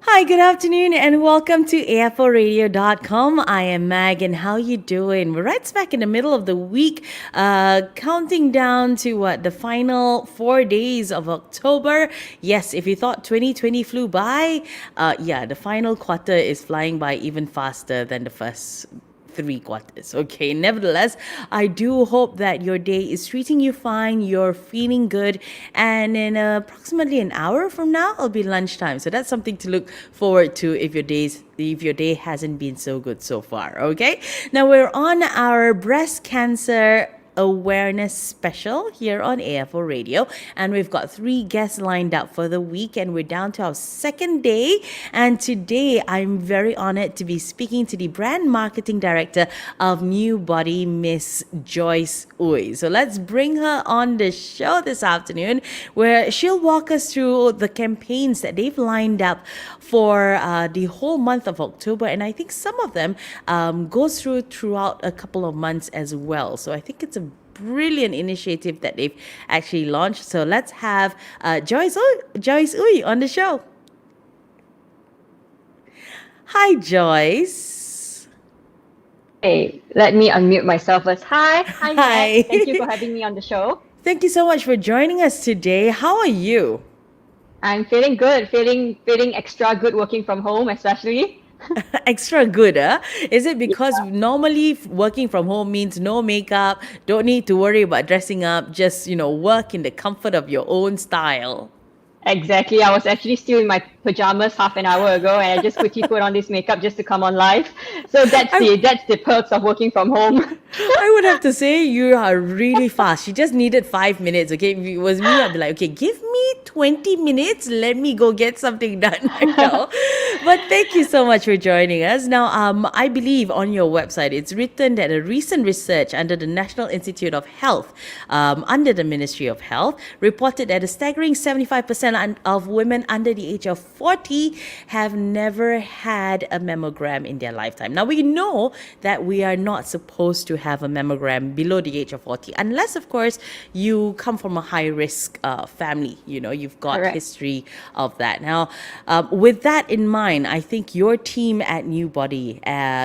Hi, good afternoon, and welcome to AFORadio.com. I am Mag, and how you doing? We're right smack in the middle of the week, counting down to the final 4 days of October. Yes, if you thought 2020 flew by, yeah, the final quarter is flying by even faster than the first 3 quarters. Okay, nevertheless, I do hope that your day is treating you fine, you're feeling good, and in approximately an hour from now, it'll be lunchtime. So that's something to look forward to if your day hasn't been so good so far. Okay, now we're on our breast cancer awareness special here on AFO Radio, and we've got 3 guests lined up for the week, and we're down to our second day. And today I'm very honored to be speaking to the brand marketing director of Neubodi, Miss Joyce Ooi. So let's bring her on the show this afternoon, where she'll walk us through the campaigns that they've lined up for the whole month of October, and I think some of them goes throughout a couple of months as well. So I think it's a brilliant initiative that they've actually launched. So let's have Joyce Ooi on the show. Hi, Joyce. Hey, let me unmute myself first. Hi, Meg. Hi. Thank you for having me on the show. Thank you so much for joining us today. How are you? I'm feeling good, feeling extra good working from home, especially. Extra good, huh? Is it Yeah, because normally working from home means no makeup, don't need to worry about dressing up, just, work in the comfort of your own style? exactly. I was actually still in my pajamas half an hour ago, and I just quickly put on this makeup just to come on live. So that's I, the perks of working from home. I would have to say you are really fast. She just needed 5 minutes. Okay, if it was me, I'd be like, okay, give me 20 minutes. Let me go get something done right now. But thank you so much for joining us. Now, I believe on your website it's written that a recent research under the National Institute of Health, under the Ministry of Health, reported that a staggering 75% of women under the age of 40 have never had a mammogram in their lifetime. Now, we know that we are not supposed to have a mammogram below the age of 40, unless, of course, you come from a high risk family. You've got Correct. history of that. Now, with that in mind, I think your team at Neubodi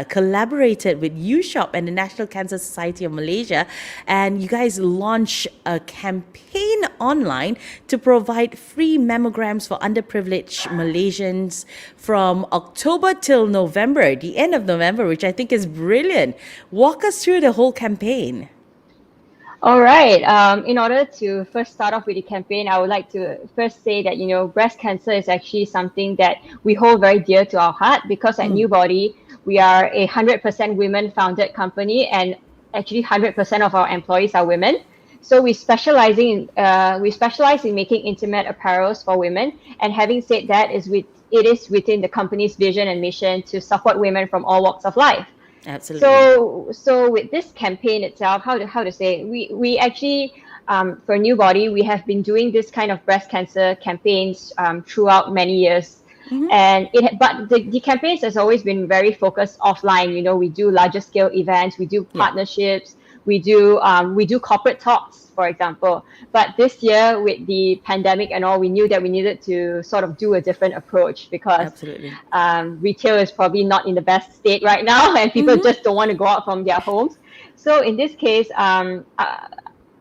collaborated with UShop and the National Cancer Society of Malaysia, and you guys launched a campaign online to provide free mammograms for underprivileged Malaysians from October till November, the end of November, which I think is brilliant. Walk us through the whole campaign. All right. In order to first start off with the campaign, I would like to first say that, breast cancer is actually something that we hold very dear to our heart because at Neubodi, we are a 100% women-founded company, and actually 100% of our employees are women. So we specialize in making intimate apparels for women. And having said that, it is within the company's vision and mission to support women from all walks of life. Absolutely. So with this campaign itself, how to say, we actually for Neubodi, we have been doing this kind of breast cancer campaigns throughout many years, and the campaigns has always been very focused offline. We do larger scale events, we do Yeah, partnerships, we do corporate talks, for example. But this year, with the pandemic and all, we knew that we needed to sort of do a different approach because absolutely. retail is probably not in the best state right now, and people just don't want to go out from their homes. So in this case,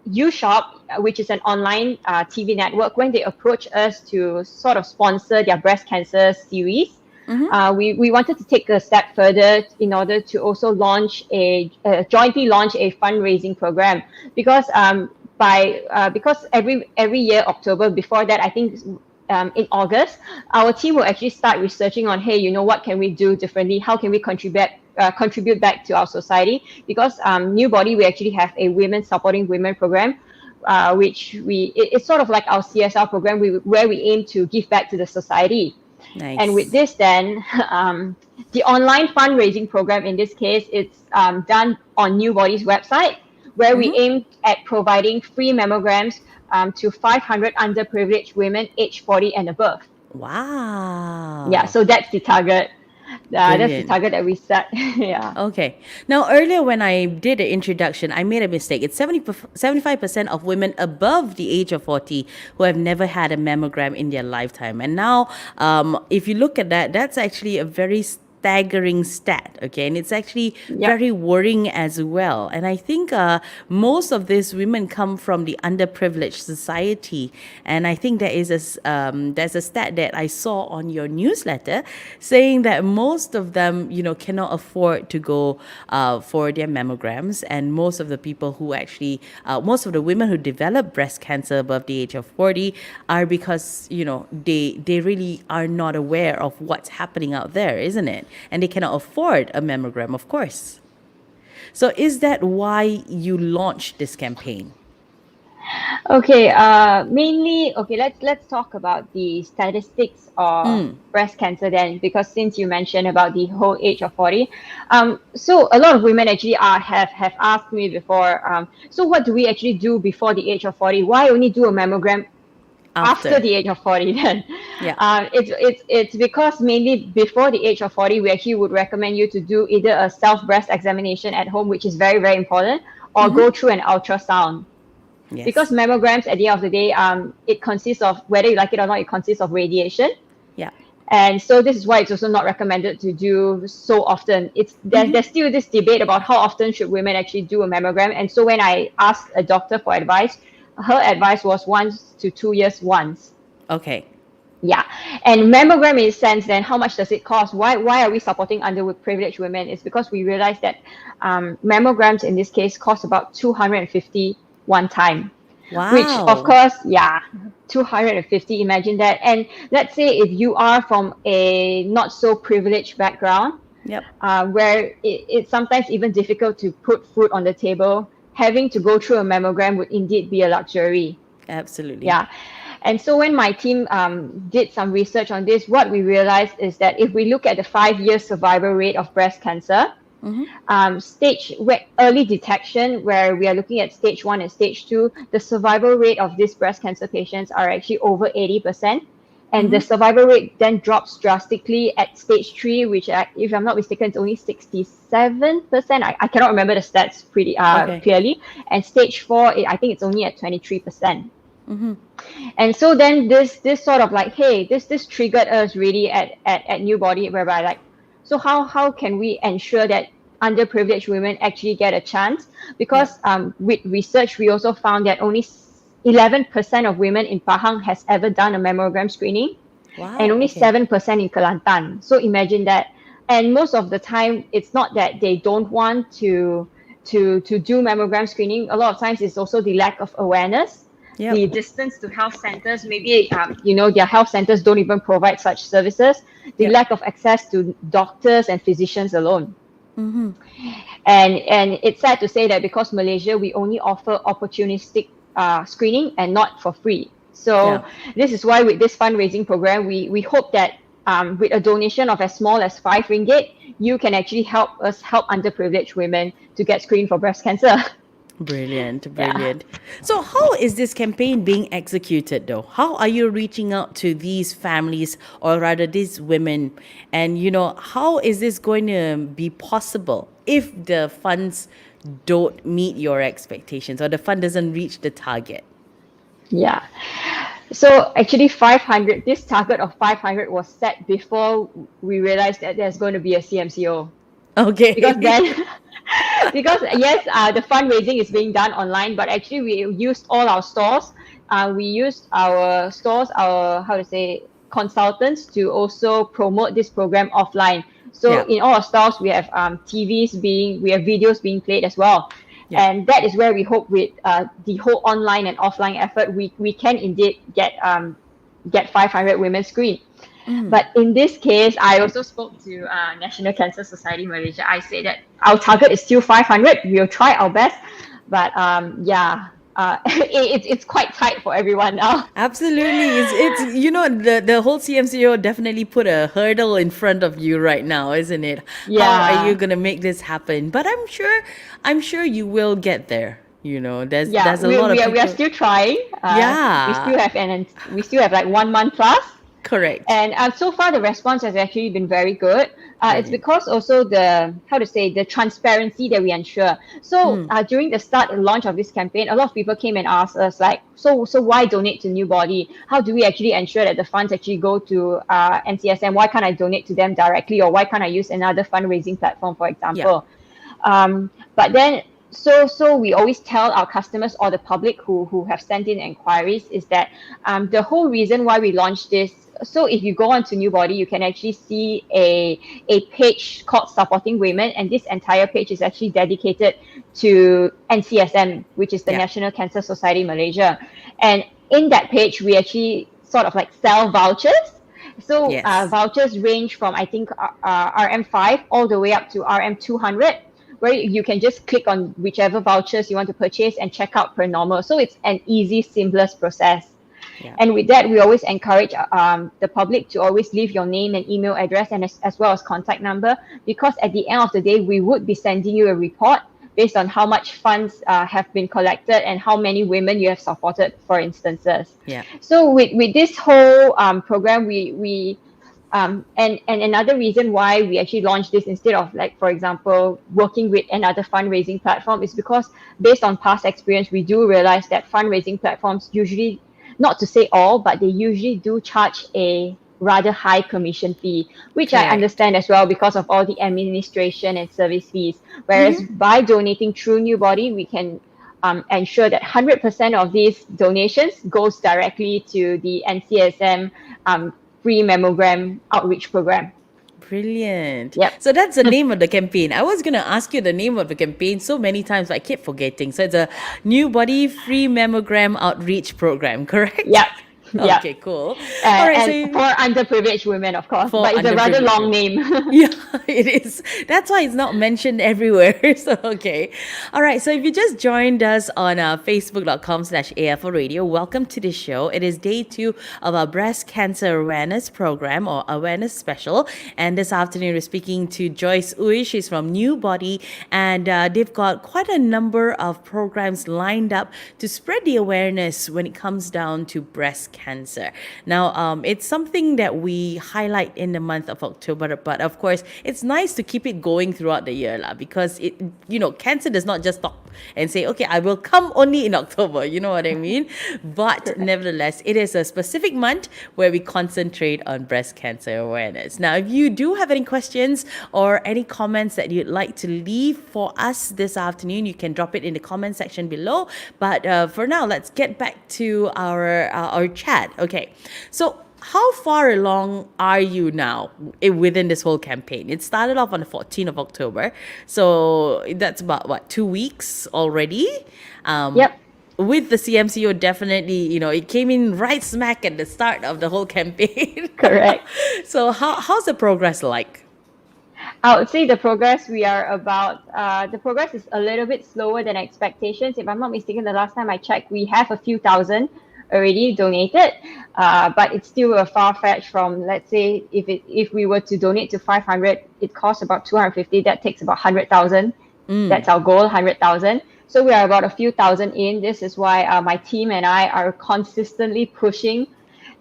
UShop, which is an online TV network, when they approached us to sort of sponsor their breast cancer series, we wanted to take a step further in order to also jointly launch a fundraising program because because every year October, before that I think in August, our team will actually start researching on, hey, what can we do differently? How can we contribute back to our society? Because Neubodi, we actually have a women supporting women program, it's sort of like our CSR program, where we aim to give back to the society. And with Nice. this, then the online fundraising program in this case, it's done on Neubodi's website, where we aim at providing free mammograms to 500 underprivileged women aged 40 and above. Yeah, Wow. so that's the target. That's the Brilliant. target that we set. Yeah. Okay. Now, earlier when I did the introduction, I made a mistake. It's 75% of women above the age of 40 who have never had a mammogram in their lifetime. And now, if you look at that, that's actually a very staggering stat, okay, and it's actually Yep. very worrying as well. And I think most of these women come from the underprivileged society, and I think there's a stat that I saw on your newsletter saying that most of them, cannot afford to go for their mammograms, and most of the people who actually, most of the women who develop breast cancer above the age of 40 are because they really are not aware of what's happening out there, isn't it? And they cannot afford a mammogram, of course. So is that why you launched this campaign? Okay, mainly, okay, let's talk about the statistics of breast cancer then, because since you mentioned about the whole age of 40, so a lot of women actually have asked me before, so what do we actually do before the age of 40? Why only do a mammogram after After. the age of 40 then? Yeah. It's because mainly before the age of 40, we actually would recommend you to do either a self breast examination at home, which is very, very important, or go through an ultrasound. Because Yes. mammograms at the end of the day, it consists of, whether you like it or not, it consists of radiation. Yeah. And so this is why it's also not recommended to do so often. There's still this debate about how often should women actually do a mammogram. And so when I asked a doctor for advice, her advice was 1 to 2 years once. Okay. Yeah. And mammogram in a sense, then how much does it cost? Why are we supporting underprivileged women? It's because we realize that mammograms in this case cost about 250 one time, which of Wow. course, yeah, 250, imagine that. And let's say if you are from a not so privileged background, Yep. where it's sometimes even difficult to put food on the table, having to go through a mammogram would indeed be a luxury. Absolutely. Yeah. And so when my team did some research on this, what we realized is that if we look at the 5-year survival rate of breast cancer, early detection, where we are looking at stage 1 and stage 2, the survival rate of these breast cancer patients are actually over 80%. And the survival rate then drops drastically at stage 3, which, if I'm not mistaken, it's only 67%. I cannot remember the stats pretty Okay. clearly. And stage 4, I think it's only at 23%. And so then this sort of like, hey, this triggered us really at Neubodi, whereby like, so how can we ensure that underprivileged women actually get a chance? Because Yep. with research, we also found that only 11% of women in Pahang has ever done a mammogram screening, and Wow. only Okay. 7% in Kelantan. So imagine that. And most of the time, it's not that they don't want to do mammogram screening. A lot of times, it's also the lack of awareness, the Yep. distance to health centers. Maybe their health centers don't even provide such services. The Yep. lack of access to doctors and physicians alone. And it's sad to say that because Malaysia, we only offer opportunistic screening and not for free. Yeah. So this is why with this fundraising program, we hope that with a donation of as small as RM5, you can actually help us help underprivileged women to get screened for breast cancer. Brilliant, Yeah. brilliant. So, how is this campaign being executed though? How are you reaching out to these families, or rather these women? And, how is this going to be possible if the funds don't meet your expectations, or the fund doesn't reach the target? Yeah. So actually 500, this target of 500 was set before we realized that there's going to be a CMCO. Because Okay. then, because yes, the fundraising is being done online, but actually we used all our stores. We used our stores, our, how to say, consultants to also promote this program offline. So Yeah. in all our stores, we have we have videos being played as well. Yeah. And that is where we hope with the whole online and offline effort, we can indeed get 500 women screened. But in this case, I also spoke to National Cancer Society Malaysia. I say that our target is still 500. We'll try our best, but it's quite tight for everyone now. Absolutely. It's the whole CMCO definitely put a hurdle in front of you right now, isn't it? How are you Yeah, gonna make this happen? But I'm sure you will get there. yeah. There's a We, lot of we are we are people. still trying. We Yeah. still have we still have like 1 month plus. Correct. And so far, the response has actually been very good. It's Brilliant. because also the transparency that we ensure. So during the start and launch of this campaign, a lot of people came and asked us like, so why donate to Neubodi? How do we actually ensure that the funds actually go to NCSM? Why can't I donate to them directly, or why can't I use another fundraising platform, for Yeah. example? But then, so we always tell our customers or the public who have sent in inquiries is that the whole reason why we launched this. So if you go onto Newbody, you can actually see a page called Supporting Women, and this entire page is actually dedicated to NCSM, which is the Yeah. National Cancer Society Malaysia. And in that page, we actually sort of like sell vouchers. So Yes. vouchers range from I think RM5 all the way up to RM200, where you can just click on whichever vouchers you want to purchase and check out per normal. So it's an easy, seamless process. Yeah. And with that, we always encourage the public to always leave your name and email address, and as well as contact number, because at the end of the day, we would be sending you a report based on how much funds have been collected and how many women you have supported, for instances. Yeah. So with this whole program, we and another reason why we actually launched this instead of, like, for example, working with another fundraising platform is because based on past experience, we do realize that fundraising platforms usually, not to say all, but they usually do charge a rather high commission fee, which I Correct. understand as well because of all the administration and service fees. Whereas Mm-hmm. by donating through Newbody, we can ensure that 100% of these donations goes directly to the NCSM free mammogram outreach program. Brilliant. Yep. So that's the name of the campaign. I was going to ask you the name of the campaign so many times, but I keep forgetting. So it's a New Body Free Mammogram Outreach Program, correct? Yep. Yep. Okay, cool. All right, And so for underprivileged women, of course, for but it's a rather underprivileged long women. name. Yeah, it is. That's why it's not mentioned everywhere. So, okay. All right. So, if you just joined us on facebook.com/AFO Radio, welcome to the show. It is day 2 of our breast cancer awareness program or awareness special. And this afternoon, we're speaking to Joyce Ooi. She's from New Body, and they've got quite a number of programs lined up to spread the awareness when it comes down to breast cancer. Now, it's something that we highlight in the month of October, but of course, it's nice to keep it going throughout the year, because cancer does not just stop and say, okay, I will come only in October. You know what I mean? But Correct. nevertheless, it is a specific month where we concentrate on breast cancer awareness. Now, if you do have any questions or any comments that you'd like to leave for us this afternoon, you can drop it in the comment section below. But for now, let's get back to our chat. Okay, so how far along are you now within this whole campaign? It started off on the 14th of October. So that's about, what, 2 weeks already? Um, Yep. with the CMCO, definitely, it came in right smack at the start of the whole campaign. Correct. So how's the progress like? I would say the progress is a little bit slower than expectations. If I'm not mistaken, the last time I checked, we have a few thousand already donated, but it's still a far fetch from, let's say, if we were to donate to 500, it costs about 250. That takes about 100,000. That's our goal, 100,000. So we are about a few thousand in. This is why my team and I are consistently pushing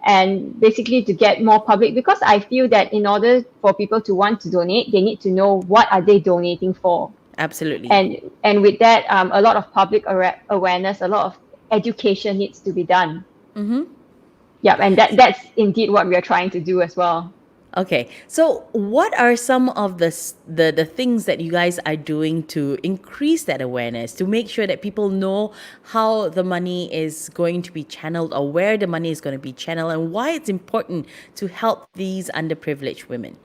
and basically to get more public, because I feel that in order for people to want to donate, they need to know what are they donating for. Absolutely. And with that, a lot of public awareness, a lot of education needs to be done. Yeah, and that's indeed what we are trying to do as well. Okay, so what are some of the things that you guys are doing to increase that awareness, to make sure that people know how the money is going to be channeled, or where the money is going to be channeled, and why it's important to help these underprivileged women?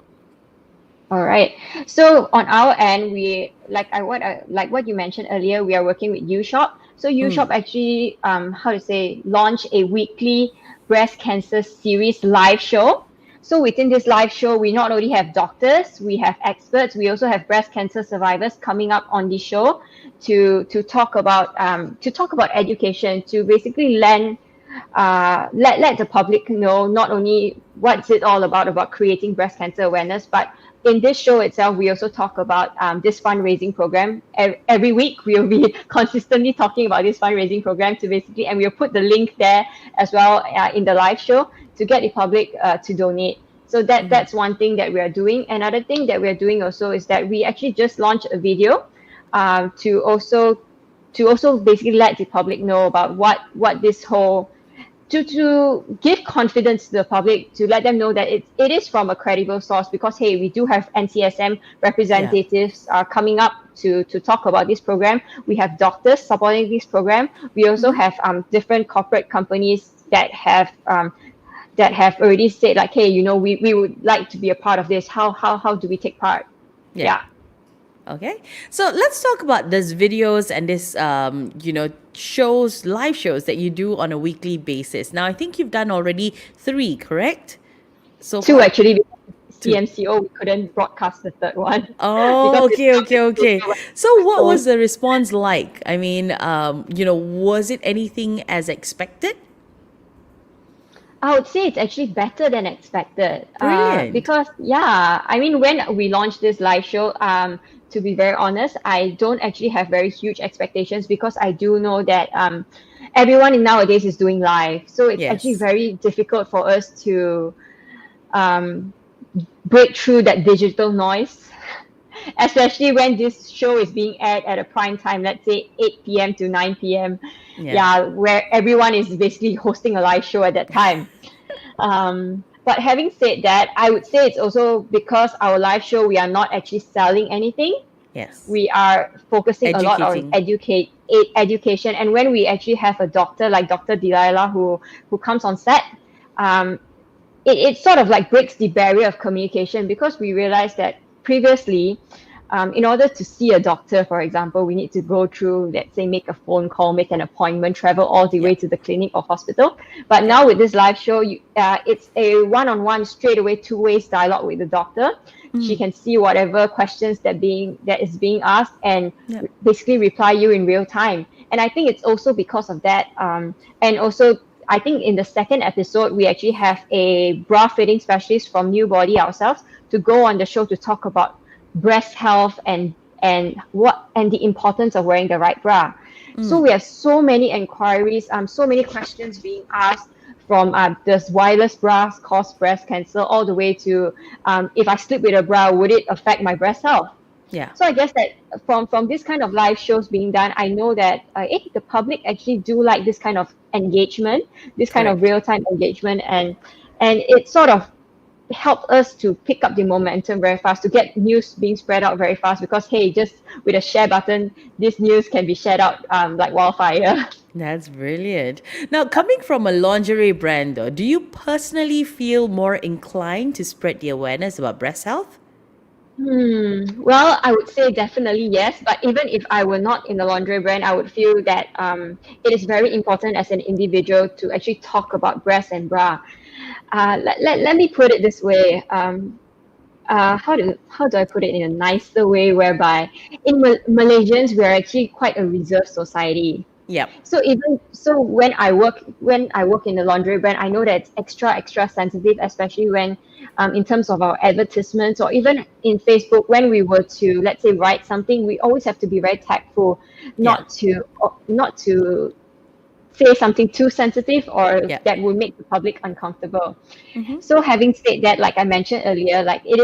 All right. So on our end, like what you mentioned earlier, we are working with UShop. So UShop actually, launch a weekly breast cancer series live show. So within this live show, we not only have doctors, we have experts, we also have breast cancer survivors coming up on the show to talk about education, to basically let the public know not only what's it all about creating breast cancer awareness, but in this show itself, we also talk about this fundraising program. Every week, we'll be consistently talking about this fundraising program to basically, and we'll put the link there as well in the live show to get the public to donate. So that's one thing that we are doing. Another thing that we are doing also is that we actually just launched a video to also basically let the public know about what this whole to give confidence to the public, to let them know that it is from a credible source, because hey, we do have NCSM Yeah. representatives coming up to talk about this program. We have doctors supporting this program. We also have different corporate companies that have already said like, hey, we would like to be a part of this. How do we take part? Yeah. Yeah. Okay, so let's talk about these videos and this, shows, live shows that you do on a weekly basis. Now, I think you've done already 3, correct? So Two far? actually, because 2. CMCO, we couldn't broadcast the third one because Oh, it's okay, okay, coming okay. closer. So, what So was the response like? I mean, was it anything as expected? I would say it's actually better than expected. Brilliant. Because yeah, I mean, when we launched this live show, to be very honest, I don't actually have very huge expectations, because I do know that everyone in nowadays is doing live, so it's actually Yes. very difficult for us to um, break through that digital noise, especially when this show is being aired at a prime time, let's say 8 p.m. to 9 p.m. Yeah. Yeah, where everyone is basically hosting a live show at that time. But having said that, I would say it's also because our live show, we are not actually selling anything. Yes. We are focusing a lot on Educating. education. And when we actually have a doctor like Dr. Delilah who comes on set, um, it sort of like breaks the barrier of communication, because we realize that previously, in order to see a doctor, for example, we need to go through, let's say, make a phone call, make an appointment, travel all the way Yep. to the clinic or hospital. But Yep. now with this live show, it's a one-on-one, straight away, two-way dialogue with the doctor. She can see whatever questions that is being asked, and Yep. basically reply you in real time. And I think it's also because of that. And also, I think in the second episode, we actually have a bra fitting specialist from Neubodi ourselves to go on the show to talk about breast health and the importance of wearing the right bra. So we have so many inquiries, so many questions being asked, from does wireless bras cause breast cancer, all the way to if I sleep with a bra, would it affect my breast health? Yeah. So I guess that from this kind of live shows being done, I know that the public actually do like this kind of engagement, this kind of Correct. real time engagement, and it sort of helped us to pick up the momentum very fast, to get news being spread out very fast, because hey, just with a share button, this news can be shared out like wildfire. That's brilliant. Now, coming from a lingerie brand, though, do you personally feel more inclined to spread the awareness about breast health? Well, I would say definitely yes, but even if I were not in the laundry brand, I would feel that it is very important as an individual to actually talk about breast and bra. Let me put it this way. How do I put it in a nicer way, whereby in Malaysians, we are actually quite a reserved society. Yep. So even so, when I work in the laundry brand, I know that it's extra sensitive, especially when, in terms of our advertisements, or even in Facebook, when we were to, let's say, write something, we always have to be very tactful, Yeah. not to say something too sensitive or Yeah. that will make the public uncomfortable. Mm-hmm. So having said that, like I mentioned earlier, like it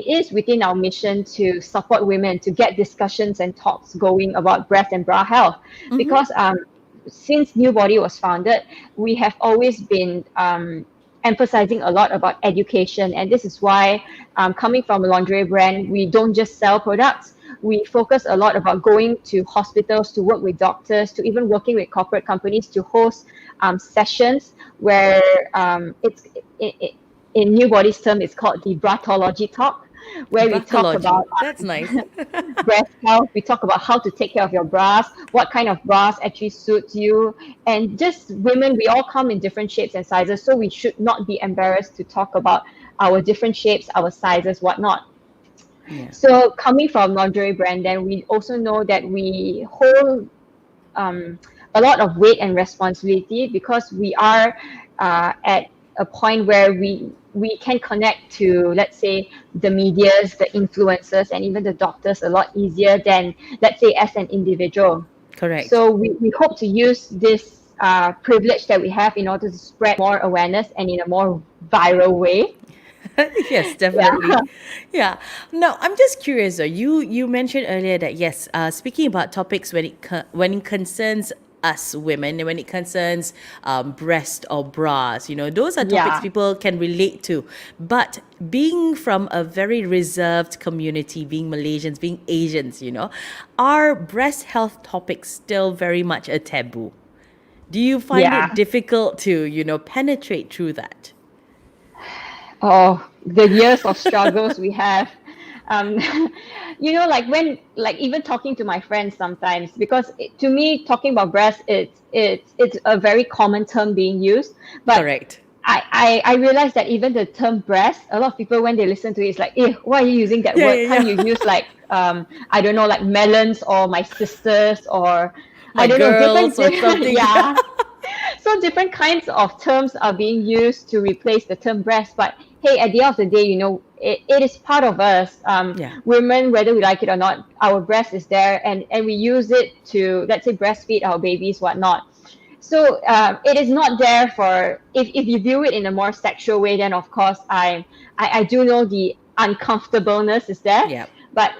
is within our mission to support women, to get discussions and talks going about breast and bra health, Mm-hmm. because since Neubodi was founded, we have always been emphasizing a lot about education, and this is why, coming from a lingerie brand, we don't just sell products. We focus a lot about going to hospitals, to work with doctors, to even working with corporate companies to host sessions where in New Body's term, it's called the Bratology Talk, where we talk Bratology. about That's nice. breast health. We talk about how to take care of your bras, what kind of bras actually suits you, and just women, we all come in different shapes and sizes, so we should not be embarrassed to talk about our different shapes, our sizes, whatnot. Yeah. So coming from lingerie brand, then we also know that we hold um, a lot of weight and responsibility, because we are at a point where we can connect to, let's say, the medias, the influencers, and even the doctors a lot easier than, let's say, as an individual. Correct. So we hope to use this privilege that we have in order to spread more awareness and in a more viral way. Yes, Yeah. definitely. Yeah. Now, I'm just curious though. You mentioned earlier that yes, speaking about topics when it concerns us women, when it concerns breast or bras, those are topics Yeah. people can relate to. But being from a very reserved community, being Malaysians, being Asians, are breast health topics still very much a taboo? Do you find it Yeah. difficult to, penetrate through that? Oh, the years of struggles we have. Um, like like even talking to my friends sometimes, because to me, talking about breast, it's a very common term being used. But Correct. I realize that even the term breast, a lot of people when they listen to it, it's like, why are you using that Yeah, word? yeah, Can't you yeah. use like I don't know, like melons or my sisters or I My don't know, different girls or something. yeah. So different kinds of terms are being used to replace the term breast. But hey, at the end of the day, it is part of us. Yeah. Women, whether we like it or not, our breast is there, and we use it to, let's say, breastfeed our babies, whatnot. So it is not there for, if you view it in a more sexual way, then of course I do know the uncomfortableness is there. Yeah. But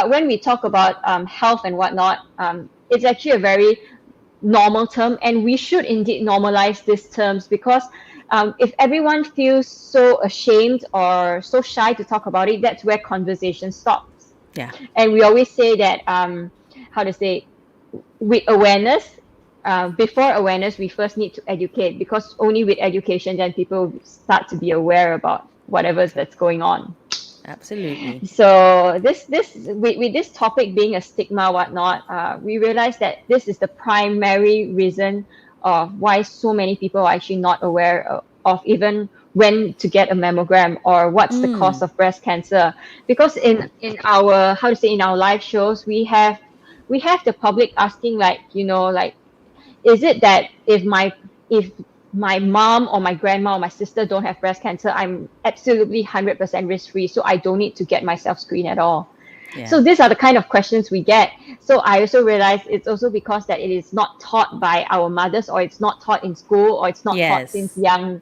when we talk about health and whatnot, it's actually a very normal term, and we should indeed normalize these terms, because if everyone feels so ashamed or so shy to talk about it, that's where conversation stops. Yeah. And we always say that how to say, with awareness, before awareness, we first need to educate, because only with education then people start to be aware about whatever that's going on. Absolutely. So this with this topic being a stigma, whatnot, we realize that this is the primary reason of why so many people are actually not aware of even when to get a mammogram or what's the cause of breast cancer. Because in our, how to say, in our live shows, we have the public asking, like, like, is it that if my mom or my grandma or my sister don't have breast cancer, I'm absolutely 100% risk free, so I don't need to get myself screened at all? Yeah. So these are the kind of questions we get. So I also realize it's also because that it is not taught by our mothers, or it's not taught in school, or it's not taught since Yes. young.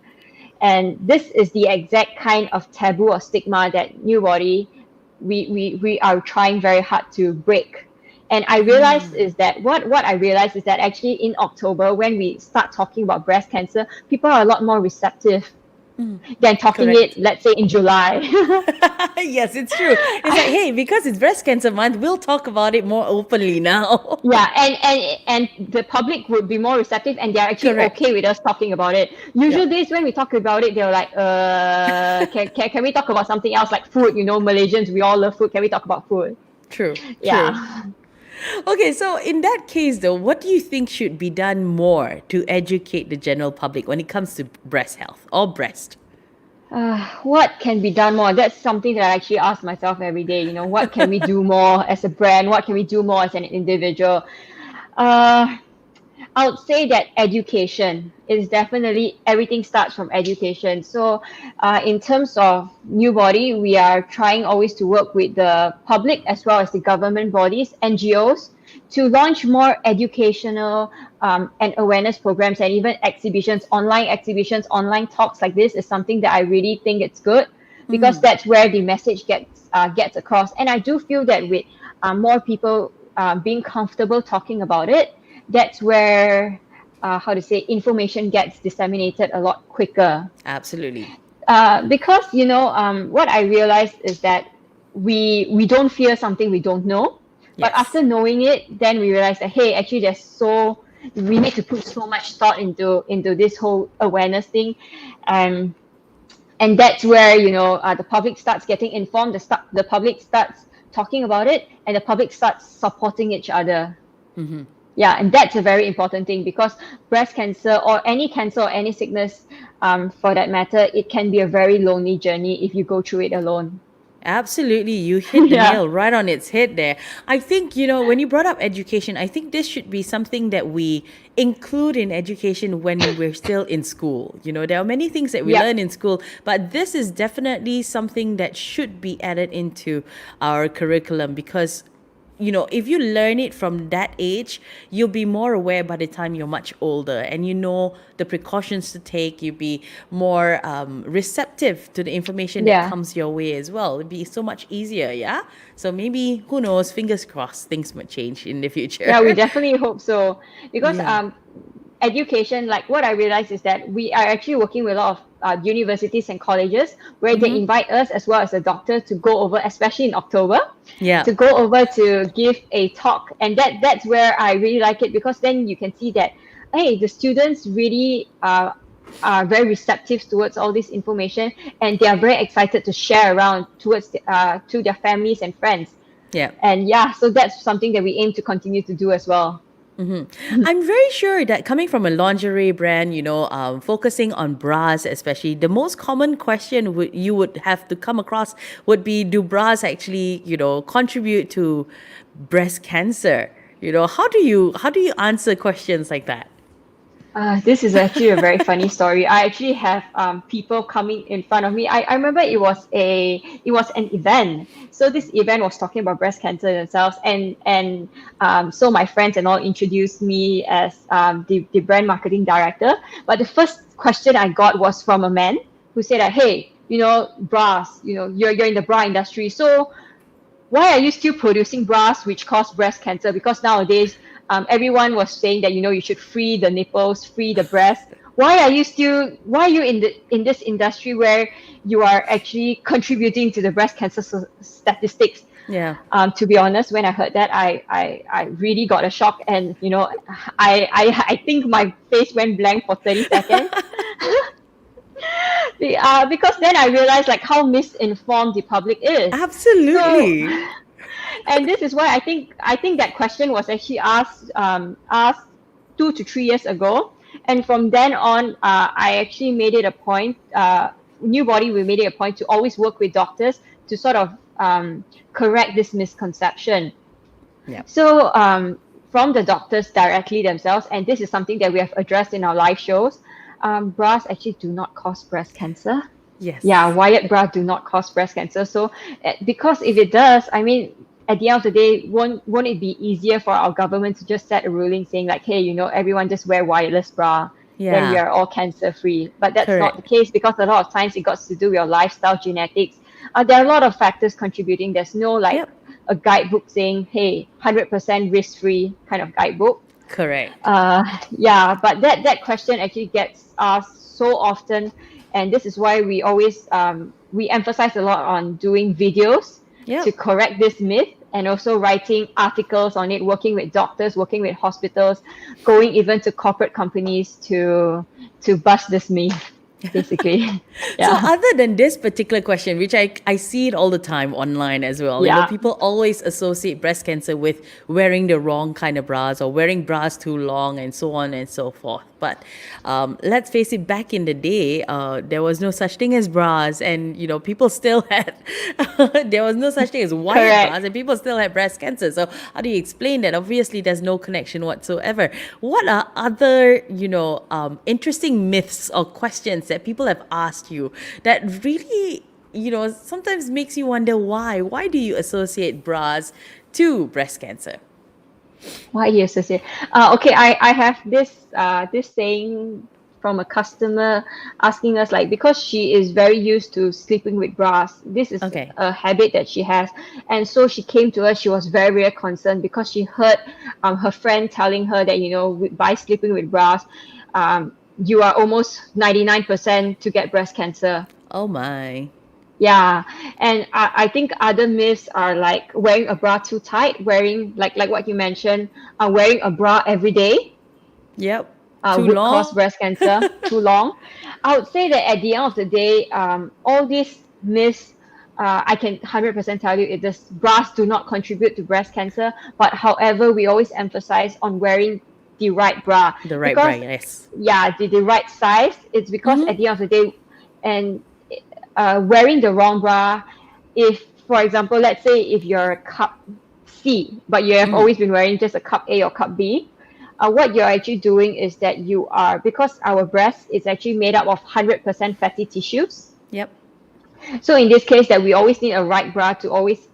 And this is the exact kind of taboo or stigma that Neubodi, we are trying very hard to break. And I realized is that what I realized is that actually in October, when we start talking about breast cancer, people are a lot more receptive than talking it, Correct. let's say, in July. Yes, it's true. It's like, hey, because it's breast cancer month, we'll talk about it more openly now. Yeah, and the public would be more receptive, and they're actually Correct. okay with us talking about it. Usual Yep. days when we talk about it, they're like, can we talk about something else, like food? Malaysians, we all love food. Can we talk about food? True. True. Yeah. Okay, so in that case, though, what do you think should be done more to educate the general public when it comes to breast health or breast? What can be done more? That's something that I actually ask myself every day. What can we do more as a brand? What can we do more as an individual? Uh, I would say that education is definitely, everything starts from education. So, in terms of New Body, we are trying always to work with the public as well as the government bodies, NGOs, to launch more educational and awareness programs, and even exhibitions, online talks like this is something that I really think it's good, because that's where the message gets across. And I do feel that with more people being comfortable talking about it, that's where how to say, information gets disseminated a lot quicker. Absolutely. Because what I realized is that we don't fear something we don't know, but Yes. after knowing it, then we realize that, hey, actually we need to put so much thought into this whole awareness thing. um, and that's where the public starts getting informed, the public starts talking about it, and the public starts supporting each other. Yeah, and that's a very important thing, because breast cancer, or any cancer or any sickness, for that matter, it can be a very lonely journey if you go through it alone. Absolutely. You hit the Yeah. nail right on its head there. I think, when you brought up education, I think this should be something that we include in education when we're still in school. There are many things that we Yep. learn in school, but this is definitely something that should be added into our curriculum because if you learn it from that age, you'll be more aware by the time you're much older and you know the precautions to take. You'll be more receptive to the information that Yeah. comes your way as well. It'll be so much easier, yeah? So maybe, who knows, fingers crossed, things might change in the Yeah, we future. definitely hope so. Because Yeah. education, like what I realized is that we are actually working with a lot of universities and colleges where they invite us as well as a doctor to go over, especially in October, Yeah. to go over to give a talk. And that's where I really like it, because then you can see that, hey, the students really are very receptive towards all this information, and they are very excited to share around towards to their families and friends. Yeah. And yeah, so that's something that we aim to continue to do as well. I'm very sure that coming from a lingerie brand, focusing on bras especially, the most common question you would have to come across would be, do bras actually, contribute to breast cancer? How do you answer questions like that? This is actually a very funny story. I actually have people coming in front of me. I remember it was an event. So this event was talking about breast cancer themselves, and so my friends and all introduced me as the brand marketing director. But the first question I got was from a man who said that, hey, bras, you're in the bra industry, so why are you still producing bras which cause breast cancer? Because nowadays, everyone was saying that you should free the nipples, free the breast. Why are you in this industry where you are actually contributing to the breast cancer statistics? Yeah. To be honest, when I heard that, I really got a shock, and I think my face went blank for 30 seconds. Because then I realized like how misinformed the public is. So Absolutely. and this is why I think that question was actually asked 2 to 3 years ago, and from then on, I actually made it a point. Neubodi, we made it a point to always work with doctors to sort of correct this misconception. Yeah. So from the doctors directly themselves, and this is something that we have addressed in our live shows, bras actually do not cause breast cancer. Yeah, Yes. wired bra do not cause breast cancer. So, because if it does, I mean, at the end of the day, won't it be easier for our government to just set a ruling saying like, hey, everyone just wear wireless bra, then we Yeah. are all cancer free? But that's not the Correct. case, because a lot of times it got to do with your lifestyle, genetics. There are a lot of factors contributing. There's no like Yep. a guidebook saying, hey, 100% risk free kind of guidebook. Correct. Yeah, but that question actually gets asked so often, and this is why we always we emphasize a lot on doing videos to Yep. correct this myth, and also writing articles on it, working with doctors, working with hospitals, going even to corporate companies to bust this myth, basically. So Yeah, other than this particular question, which I see it all the time online as well, yeah. people always associate breast cancer with wearing the wrong kind of bras or wearing bras too long and so on and so forth. But let's face it, back in the day, there was no such thing as bras, and people still had there was no such thing as wired bras, Correct. and people still had breast cancer. So how do you explain that? Obviously, there's no connection whatsoever. What are other interesting myths or questions that people have asked you that really sometimes makes you wonder why? Why do you associate bras to breast cancer? Why you associate? Okay, I have this saying from a customer asking us, like, because she is very used to sleeping with bras. This is Okay. a habit that she has, and so she came to us. She was very very concerned because she heard her friend telling her that by sleeping with bras, you are almost 99% to get breast cancer. Oh my. Yeah, and I think other myths are like wearing a bra too tight, wearing like what you mentioned, wearing a bra every day Yep. Too would cause long? breast cancer too long. I would say that at the end of the day, all these myths, I can 100% tell you it does bras do not contribute to breast cancer. But however, we always emphasize on wearing the right bra, The right bra, because yes. yeah, the right size. It's because at the end of the day, and wearing the wrong bra, if for example, let's say if you're a cup C, but you have always been wearing just a cup A or cup B, what you're actually doing is that you are, because our breast is actually made up of 100% fatty tissues. Yep. So in this case, that we always need a right bra to always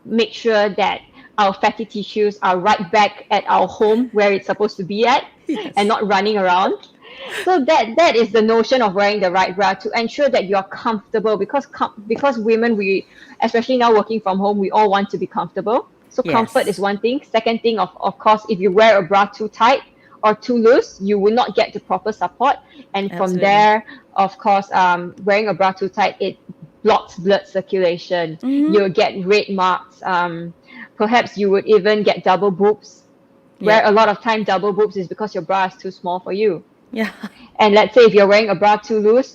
make sure that our fatty tissues are right back at our home where it's supposed to be at, Yes. and not running around. So that is the notion of wearing the right bra, to ensure that you're comfortable, because women, we, especially now working from home, we all want to be comfortable. So comfort is Yes. one thing. Second thing, of course, if you wear a bra too tight or too loose, you will not get the proper support. And from Absolutely. there, of course, wearing a bra too tight, it blocks blood circulation. You'll get red marks. Perhaps you would even get double boobs, where a Yep. lot of time double boobs is because your bra is too small for you. Yeah. And let's say if you're wearing a bra too loose,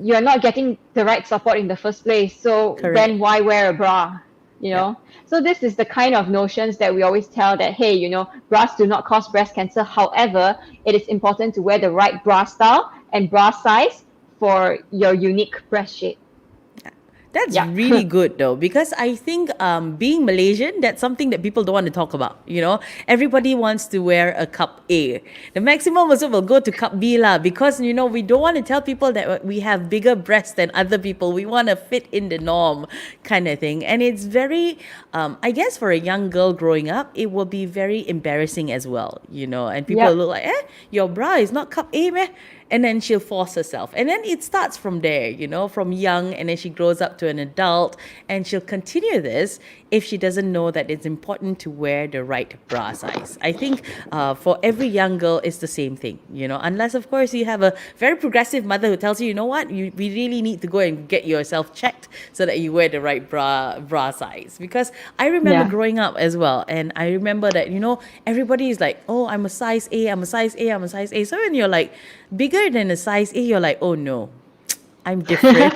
you're not getting the right support in the first place. So Correct. then why wear a bra? You Yep. know? So this is the kind of notions that we always tell, that, hey, bras do not cause breast cancer. However, it is important to wear the right bra style and bra size for your unique breast shape. That's Yeah. really good though, because I think being Malaysian, that's something that people don't want to talk about. Everybody wants to wear a cup A. The maximum also will go to cup B lah, because we don't want to tell people that we have bigger breasts than other people. We want to fit in the norm, kind of thing. And it's very, I guess, for a young girl growing up, it will be very embarrassing as well. And people will Yep. look like, your bra is not cup A, meh? And then she'll force herself, and then it starts from there, from young, and then she grows up to an adult, and she'll continue this if she doesn't know that it's important to wear the right bra size. I think for every young girl, it's the same thing, unless of course you have a very progressive mother who tells you, what, we really need to go and get yourself checked so that you wear the right bra size. Because I remember Yeah. growing up as well, and I remember that everybody is like, oh, I'm a size A, I'm a size A, I'm a size A. So when you're like bigger than a size A, you're like, oh no, I'm different.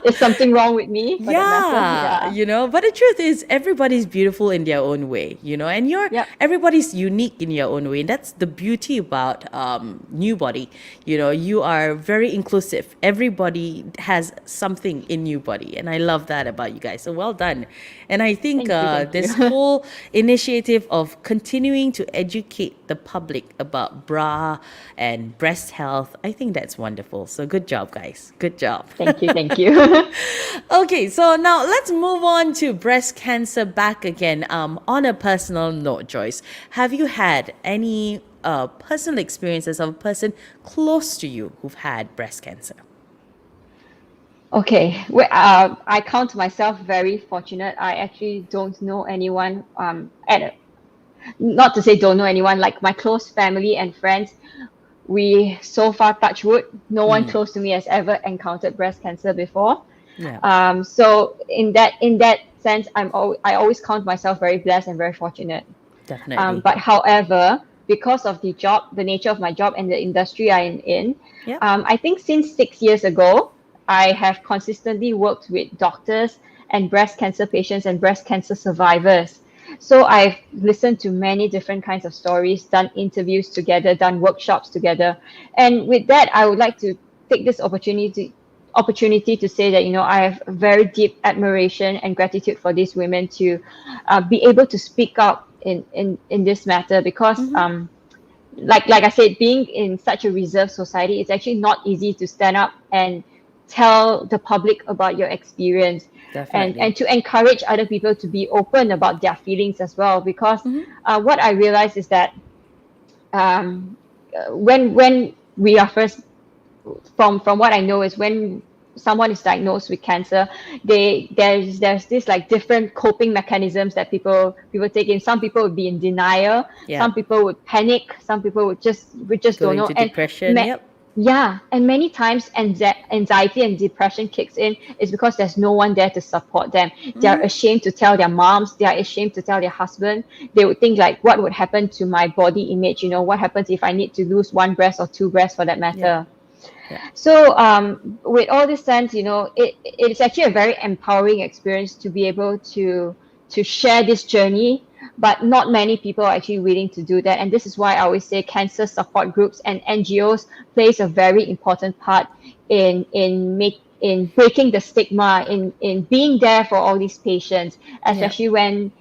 Is something wrong with me, for that matter? Yeah, Yeah. but the truth is everybody's beautiful in their own way, and Yep. everybody's unique in your own way. And that's the beauty about Neubodi. You are very inclusive. Everybody has something in Neubodi, and I love that about you guys. So well done. And I think Thank you. Thank this you. whole initiative of continuing to educate the public about bra and breast health, I think that's wonderful. So good job, guys. Good job. Thank you. Thank you. Okay, so now let's move on to breast cancer back again. On a personal note, Joyce, have you had any personal experiences of a person close to you who've had breast cancer? Okay, I count myself very fortunate. I actually don't know anyone, not to say don't know anyone, like my close family and friends. We, so far, touch wood, no one close to me has ever encountered breast cancer before. Yeah, So in that sense, I always count myself very blessed and very fortunate. definitely. But however, because of the nature of my job and the industry I'm in, Yep. I think since 6 years ago, I have consistently worked with doctors and breast cancer patients and breast cancer survivors. So I've listened to many different kinds of stories, done interviews together, done workshops together. And with that, I would like to take this opportunity to say that I have very deep admiration and gratitude for these women to be able to speak up in this matter, because like I said, being in such a reserved society, it's actually not easy to stand up and tell the public about your experience, and Definitely. to encourage other people to be open about their feelings as well. Because what I realized is that um, when we are first, from what I know, is when someone is diagnosed with cancer, there's this like different coping mechanisms that people take in. Some people would be in denial, Yeah. some people would panic, some people would just Go don't know. into And depression. Yep. yeah, and many times anxiety and depression kicks in is because there's no one there to support them. They're ashamed to tell their moms, they're ashamed to tell their husband. They would think like, what would happen to my body image? What happens if I need to lose one breast or two breasts, for that Yep. matter? Yep. So with all this sense, it's actually a very empowering experience to be able to share this journey. But not many people are actually willing to do that, and this is why I always say cancer support groups and NGOs plays a very important part in breaking the stigma, in being there for all these patients, Yep. especially when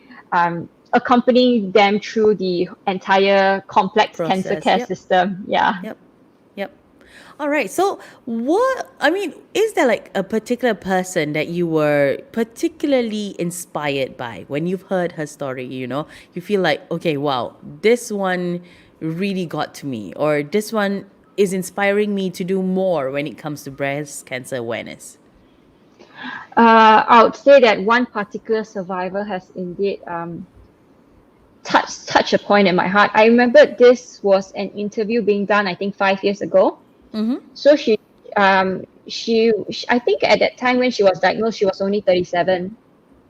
accompanying them through the entire complex cancer Process. care Yep. system. Yeah. Yep. Yep. All right. So, I mean, is there like a particular person that you were particularly inspired by when you've heard her story? You feel like, okay, wow, this one really got to me, or this one is inspiring me to do more when it comes to breast cancer awareness. I would say that one particular survivor has indeed touched a point in my heart. I remember this was an interview being done, I think 5 years ago. Mm-hmm. So she I think at that time when she was diagnosed, she was only 37,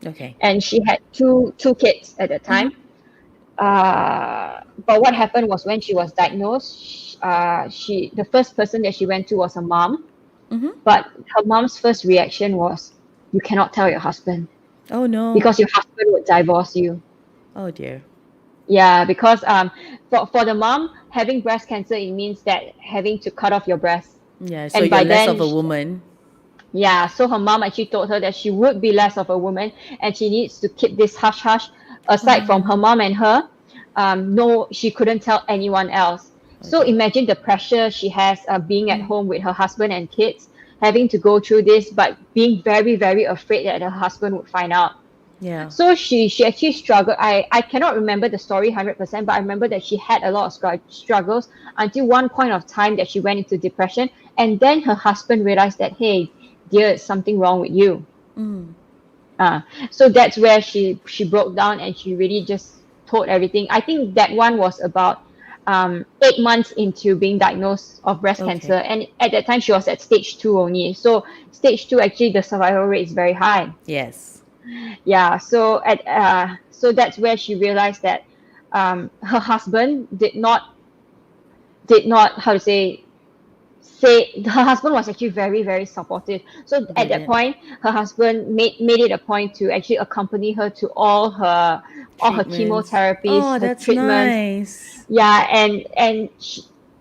Okay. and she had two kids at that Mm-hmm. time. But what happened was when she was diagnosed, she the first person that she went to was her mom. Mm-hmm. But her mom's first reaction was, "You cannot tell your husband Oh no. because your husband would divorce you." Oh dear. Yeah, because for the mom, having breast cancer, it means that having to cut off your breast. Yeah. So And you're by less then, of a woman. yeah, so her mom actually told her that she would be less of a woman and she needs to keep this hush hush. Aside from her mom and her, no, she couldn't tell anyone else. Oh So dear. imagine the pressure she has being at home with her husband and kids, having to go through this, but being very, very afraid that her husband would find out. Yeah. So she actually struggled. I cannot remember the story 100%, but I remember that she had a lot of struggles until one point of time that she went into depression. And then her husband realized that, hey, dear, there's something wrong with you. Mm. Uh, so that's where she broke down and she really just told everything. I think that one was about 8 months into being diagnosed of breast cancer. Okay. And at that time, she was at stage 2 only. So stage 2, actually, the survival rate is very high. Yes. Yeah, so that's where she realized that her husband did not how to say her husband was actually very, very supportive. So at that Brilliant. point, her husband made it a point to actually accompany her to all her Treatments. chemotherapies, Oh, her that's treatments. nice. Yeah,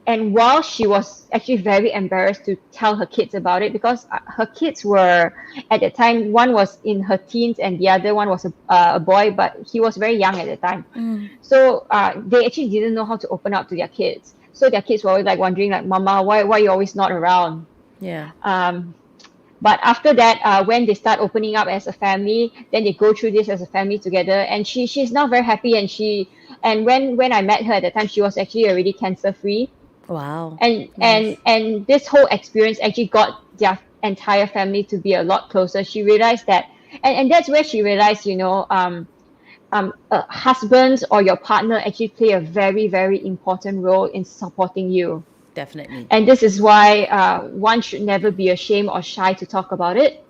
and while she was actually very embarrassed to tell her kids about it, because her kids were at the time, one was in her teens and the other one was a boy, but he was very young at the time. Mm. So they actually didn't know how to open up to their kids. So their kids were always like wondering, like, "Mama, why you always not around?" Yeah. Um, but after that, when they start opening up as a family, then they go through this as a family together. And she's now very happy. And when I met her at the time, she was actually already cancer free. Wow. And Nice. and this whole experience actually got their entire family to be a lot closer. She realized that, and that's where she realized, husbands or your partner actually play a very, very important role in supporting you. Definitely. And this is why one should never be ashamed or shy to talk about it.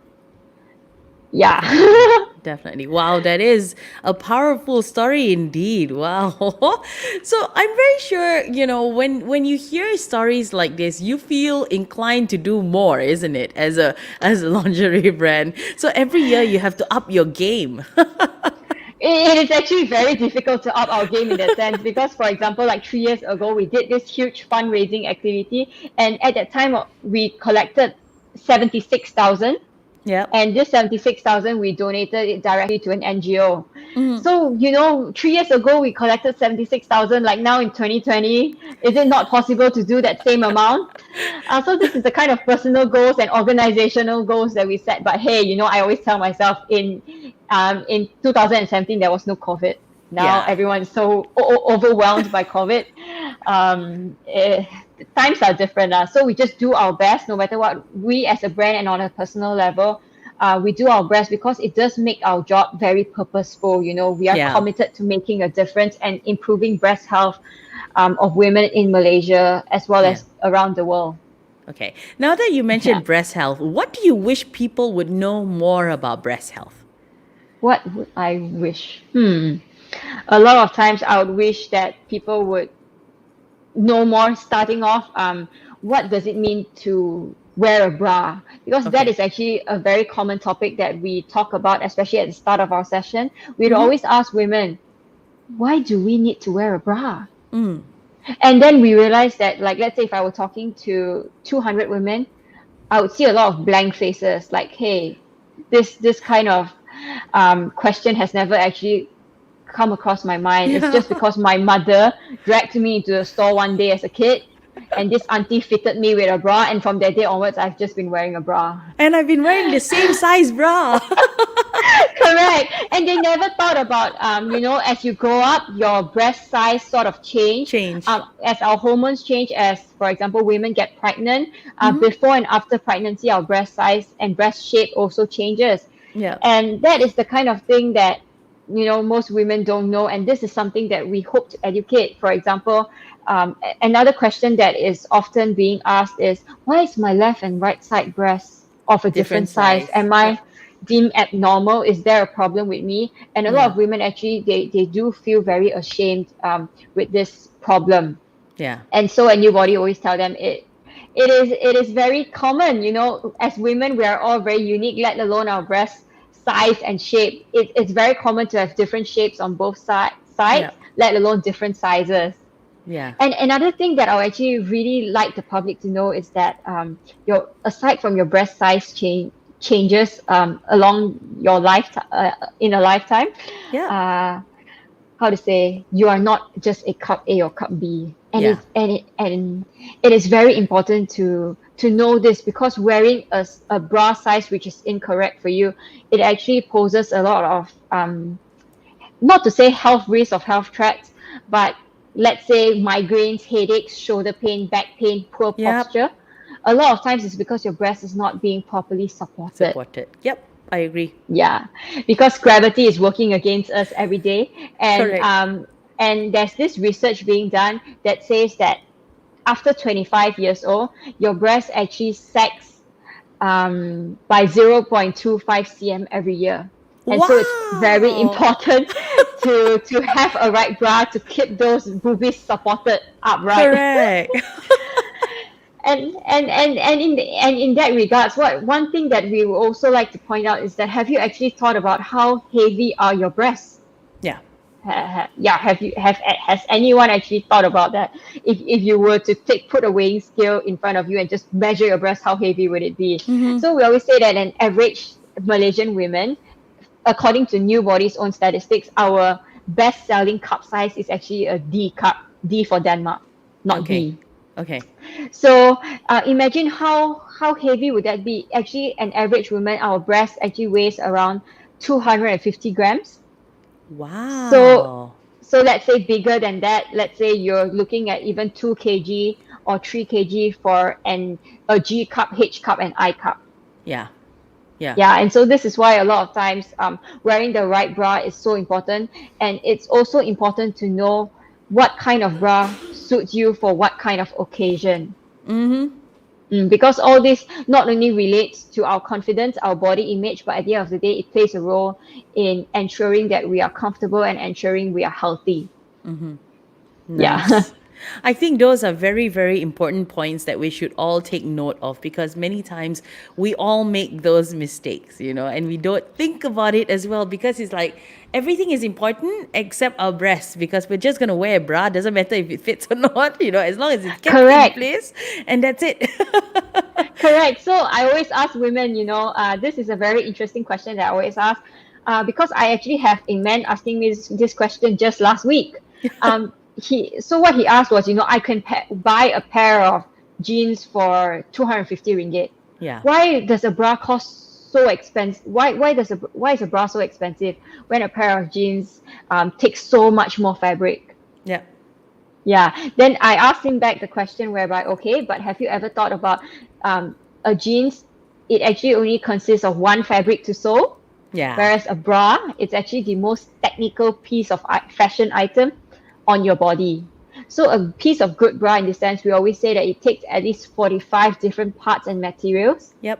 Yeah. Definitely. Definitely. Wow, that is a powerful story indeed. Wow. So I'm very sure, when you hear stories like this, you feel inclined to do more, isn't it? As a lingerie brand. So every year you have to up your game. It is actually very difficult to up our game in that sense because, for example, like 3 years ago, we did this huge fundraising activity, and at that time, we collected 76,000. Yep. And this 76,000, we donated it directly to an NGO. So, 3 years ago, we collected 76,000. Like now in 2020, is it not possible to do that same amount? So this is the kind of personal goals and organizational goals that we set. But hey, I always tell myself in 2017, there was no COVID. Now Yeah. everyone's so overwhelmed by COVID. Times are different. So we just do our best, no matter what. We as a brand and on a personal level, we do our best because it does make our job very purposeful. We are Yeah. committed to making a difference and improving breast health of women in Malaysia as well Yeah. as around the world. Okay. Now that you Yeah. mentioned breast health, what do you wish people would know more about breast health? What would I wish? A lot of times I would wish that people would know more, starting off, what does it mean to wear a bra? Because that Okay. is actually a very common topic that we talk about, especially at the start of our session. We'd always ask women, why do we need to wear a bra? And then we realize that, like, let's say if I were talking to 200 women, I would see a lot of blank faces, like, hey, this kind of question has never actually come across my mind. It's Yeah. just because my mother dragged me into the store one day as a kid, and this auntie fitted me with a bra, and from that day onwards, I've just been wearing a bra. And I've been wearing the same size bra. Correct. And they never thought about, as you grow up, your breast size sort of change. Change. As our hormones change, as for example, women get pregnant, Mm-hmm. before and after pregnancy, our breast size and breast shape also changes. Yeah. And that is the kind of thing that, most women don't know. And this is something that we hope to educate. For example, another question that is often being asked is, why is my left and right side breast of a Different different size? size. Am Yep. I deemed abnormal? Is there a problem with me? And a lot Yeah. of women actually they do feel very ashamed with this problem. Yeah. And so a new body always tell them it is very common. As women, we are all very unique, let alone our breast size and shape. It's very common to have different shapes on both sides, Yeah. let alone different sizes. Yeah. And another thing that I would actually really like the public to know is that your aside from your breast size changes along your lifetime, in a lifetime, Yeah. uh, how to say, you are not just a cup A or cup B, and Yeah. it is very important to know this, because wearing a bra size which is incorrect for you, it actually poses a lot of not to say health risks of health threats, but let's say migraines, headaches, shoulder pain, back pain, poor Yep. posture. A lot of times it's because your breast is not being properly supported. Supported. Yep. I agree. Yeah, because gravity is working against us every day, Correct. and there's this research being done that says that after 25 years old, your breast actually sags by 0.25 cm every year. And so it's very Wow. important to have a right bra to keep those boobies supported upright. Correct. And in that regards, what one thing that we would also like to point out is that, have you actually thought about how heavy are your breasts? Yeah. Yeah, has anyone actually thought about that? If you were to put a weighing scale in front of you and just measure your breast, how heavy would it be? Mm-hmm. So we always say that an average Malaysian women, according to Neubodi's own statistics, our best selling cup size is actually a D cup, D for Denmark, not Okay. D. Okay. So imagine how heavy would that be? Actually, an average woman, our breast actually weighs around 250 grams. So Wow. so let's say bigger than that. Let's say you're looking at even 2 kg or 3 kg for a G cup, H cup, and I cup. Yeah. Yeah. Yeah, and so this is why a lot of times wearing the right bra is so important, and it's also important to know what kind of bra suits you for what kind of occasion. Mm-hmm. Because all this not only relates to our confidence, our body image, but at the end of the day, it plays a role in ensuring that we are comfortable and ensuring we are healthy. Yeah. Nice. I think those are very, very important points that we should all take note of, because many times we all make those mistakes, and we don't think about it as well, because it's like everything is important except our breasts, because we're just going to wear a bra. Doesn't matter if it fits or not, as long as it's kept in Correct. place, and that's it. Correct. So I always ask women, this is a very interesting question that I always ask, because I actually have a man asking me this question just last week. What he asked was, I can buy a pair of jeans for 250 ringgit. Yeah. Why does a bra cost so expensive? Why is a bra so expensive when a pair of jeans takes so much more fabric? Yeah. Yeah. Then I asked him back the question whereby, okay, but have you ever thought about a jeans? It actually only consists of one fabric to sew, Yeah. whereas a bra, it's actually the most technical piece of fashion item on your body. So a piece of good bra, in the sense, we always say that it takes at least 45 different parts and materials Yep.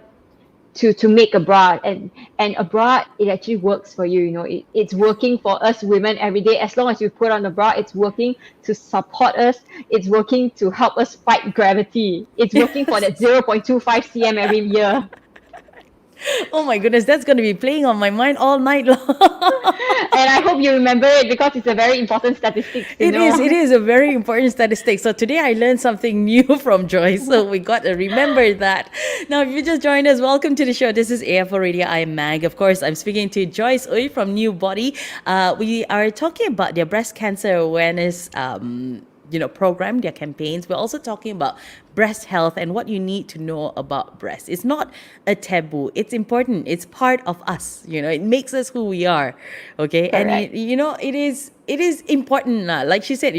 to make a bra, and a bra, it actually works for you. It's working for us women every day. As long as you put on the bra, it's working to support us, it's working to help us fight gravity, it's working for that 0.25 cm every year. Oh my goodness, that's going to be playing on my mind all night long. And I hope you remember it because it's a very important statistics to It is. It know. is a very important statistic. So today I learned something new from Joyce. So we got to remember that. Now, if you just joined us, welcome to the show. This is AFO Radio. I'm Mag. Of course, I'm speaking to Joyce Ooi from Neubodi. We are talking about their breast cancer awareness. Program, their campaigns. We're also talking about breast health and what you need to know about breast. It's not a taboo. It's important. It's part of us. It makes us who we are. Okay, and Correct. it is important. Like she said,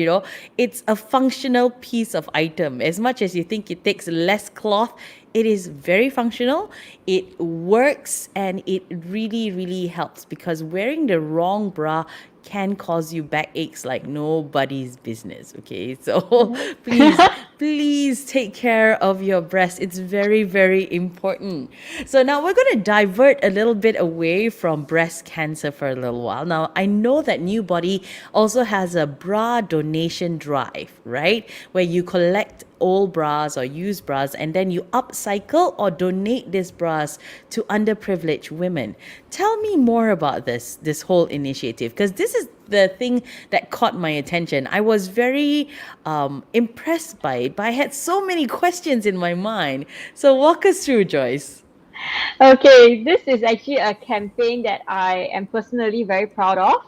it's a functional piece of item. As much as you think it takes less cloth, it is very functional. It works, and it really, really helps, because wearing the wrong bra can cause you backaches like nobody's business. Okay, so please, please take care of your breast. It's very, very important. So now we're going to divert a little bit away from breast cancer for a little while. Now, I know that Neubodi also has a bra donation drive, right, where you collect old bras or used bras, and then you upcycle or donate these bras to underprivileged women. Tell me more about this whole initiative, because this is the thing that caught my attention. I was very impressed by it, but I had so many questions in my mind. So walk us through, Joyce. Okay, this is actually a campaign that I am personally very proud of.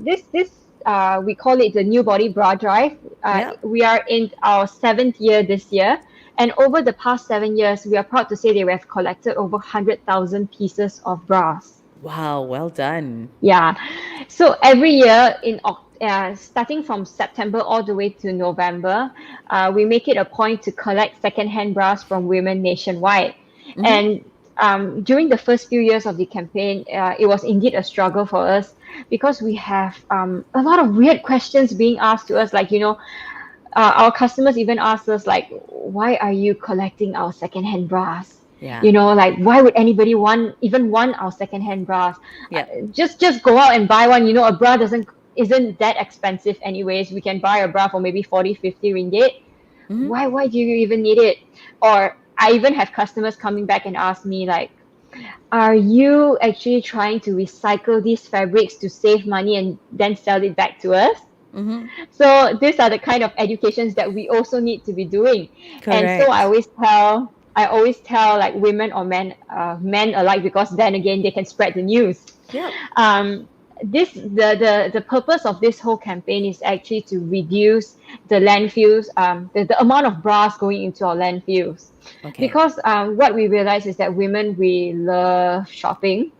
This we call it the New Body Bra Drive. Yep. We are in our seventh year this year, and over the past 7 years, we are proud to say that we have collected over 100,000 pieces of bras. Wow, well done. Yeah. So every year starting from September all the way to November, we make it a point to collect secondhand bras from women nationwide. And during the first few years of the campaign, it was indeed a struggle for us because we have a lot of weird questions being asked to us, like, our customers even ask us, like, why are you collecting our secondhand bras? Yeah. Like, why would anybody even want our secondhand bras? Yep. Just go out and buy one. A bra isn't that expensive anyways. We can buy a bra for maybe 40, 50 ringgit. Why do you even need it? Or I even have customers coming back and ask me, like, are you actually trying to recycle these fabrics to save money and then sell it back to us? So these are the kind of educations that we also need to be doing. And so I Correct. always tell like women or men alike, because then again they can spread the news. Yep. The purpose of this whole campaign is actually to reduce the landfills, the amount of bras going into our landfills. Okay. Because what we realize is that women, we love shopping.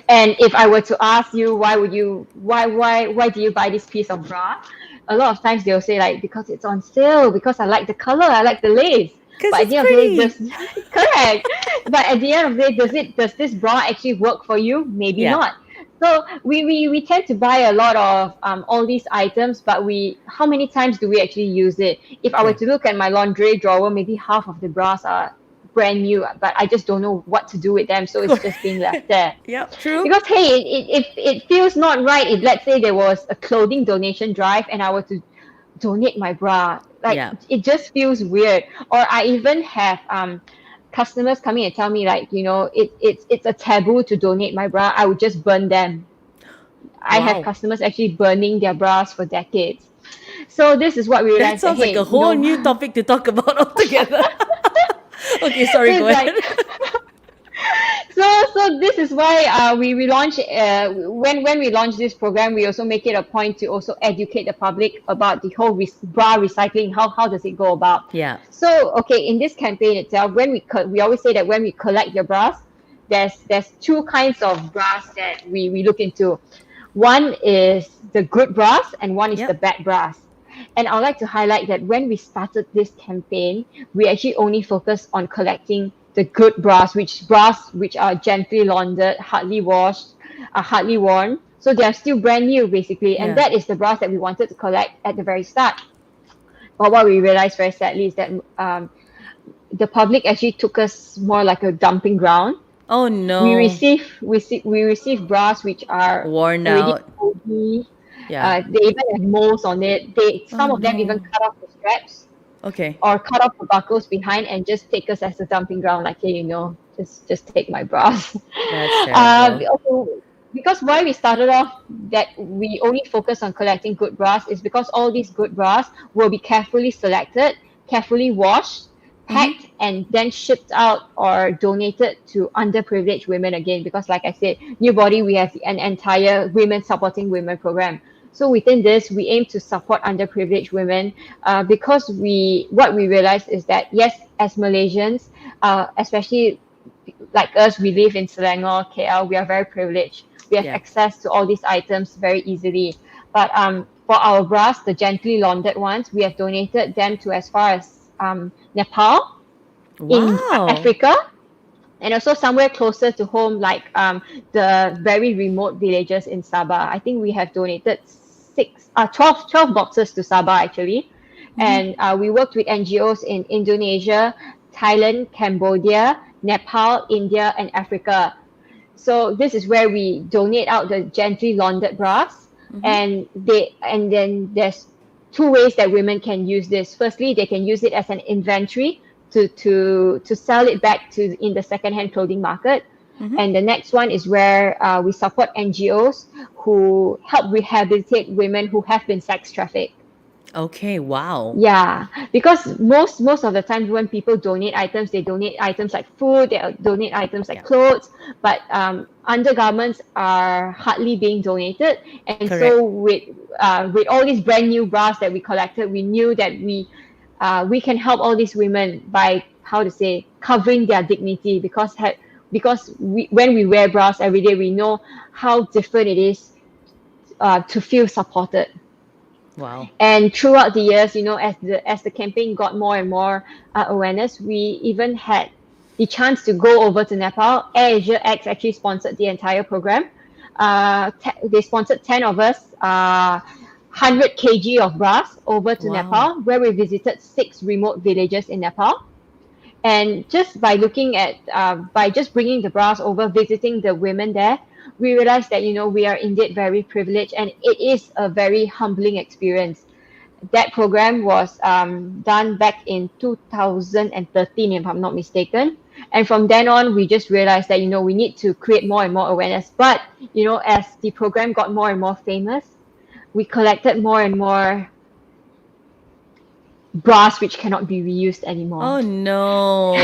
And if I were to ask you, why do you buy this piece of bra? A lot of times they'll say, like, because it's on sale, because I like the color, I like the lace. Because But at it's the end of the day, pretty. correct. But at the end of the day, does this bra actually work for you? Maybe Yeah. not. So we tend to buy a lot of all these items, but how many times do we actually use it? If I were Correct. to look at my laundry drawer, maybe half of the bras are brand new, but I just don't know what to do with them, so it's just being left there. Yep. True. Because hey, it feels not right if, let's say, there was a clothing donation drive and I were to donate my bra. Like, Yeah. it just feels weird. Or I even have customers coming and tell me, like, it's a taboo to donate my bra. I would just burn them. I have Wow. customers actually burning their bras for decades. So this is what we That realized, that sounds like hey, a whole new topic to talk about altogether. Okay, sorry, go it's like, ahead. so this is why we launch when we launch this program, we also make it a point to also educate the public about the whole bra recycling. How does it go about? Yeah. So okay, in this campaign itself, when we always say that when we collect your bras, there's two kinds of bras that we look into. One is the good bras and one is the Yep. bad bras. And I'd like to highlight that when we started this campaign, we actually only focused on collecting the good bras which are gently laundered, hardly washed, hardly worn. So they are still brand new, basically. And Yeah. that is the bras that we wanted to collect at the very start. But what we realized very sadly is that the public actually took us more like a dumping ground. Oh We no. receive we receive bras which are Worn already out. moldy. Yeah. They even have moles on it. Oh Some of them even no. cut off the straps Okay. or cut off the buckles behind and just take us as a dumping ground, like, hey, just take my bras. That's terrible. Also, because why we started off that we only focus on collecting good bras is because all these good bras will be carefully selected, carefully washed, packed, and then shipped out or donated to underprivileged women again. Because, like I said, Neubodi, we have an entire women supporting women program. So within this, we aim to support underprivileged women because what we realize is that yes, as Malaysians, especially like us, we live in Selangor, KL, we are very privileged. We have Yeah. access to all these items very easily. But for our bras, the gently laundered ones, we have donated them to as far as Nepal, in Wow. Africa, and also somewhere closer to home, like the very remote villages in Sabah. I think we have donated 12 boxes to Sabah actually. And we worked with NGOs in Indonesia, Thailand, Cambodia, Nepal, India, and Africa. So this is where we donate out the gently laundered bras, and then there's two ways that women can use this. Firstly, they can use it as an inventory to sell it back to in the secondhand clothing market. And the next one is where we support NGOs who help rehabilitate women who have been sex trafficked. Okay, wow. Yeah, because most of the time when people donate items, they donate items like food, they donate items like Yeah. clothes, but undergarments are hardly being donated. And Correct. so with all these brand new bras that we collected, we knew that we can help all these women by how to say covering their dignity because when we wear bras every day, we know how different it is to feel supported. Wow. And throughout the years, as the campaign got more and more awareness, we even had the chance to go over to Nepal. Air Asia X actually sponsored the entire program. They sponsored 10 of us, 100 kg of bras over to Wow. Nepal, where we visited 6 remote villages in Nepal. And just by just bringing the bras over, visiting the women there, we realized that we are indeed very privileged, and it is a very humbling experience. That program was done back in 2013, if I'm not mistaken. And from then on, we just realized that we need to create more and more awareness. But as the program got more and more famous, we collected more and more bras which cannot be reused anymore. Oh no.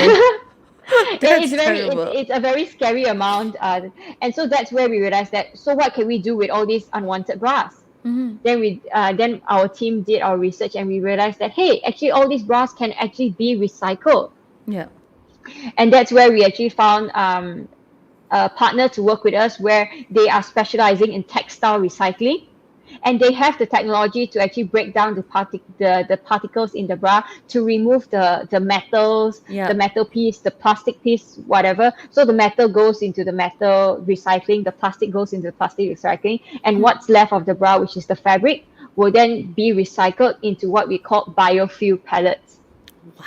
It's That's very terrible. it's a very scary amount, and so that's where we realized that, so what can we do with all these unwanted bras? Then our team did our research, and we realized that, hey, actually all these bras can actually be recycled. Yeah. And that's where we actually found a partner to work with us, where they are specializing in textile recycling, and they have the technology to actually break down the particles in the bra to remove the metals, the Yeah. metal piece, the plastic piece, whatever. So the metal goes into the metal recycling, the plastic goes into the plastic recycling, and what's left of the bra, which is the fabric, will then be recycled into what we call biofuel pellets. Wow.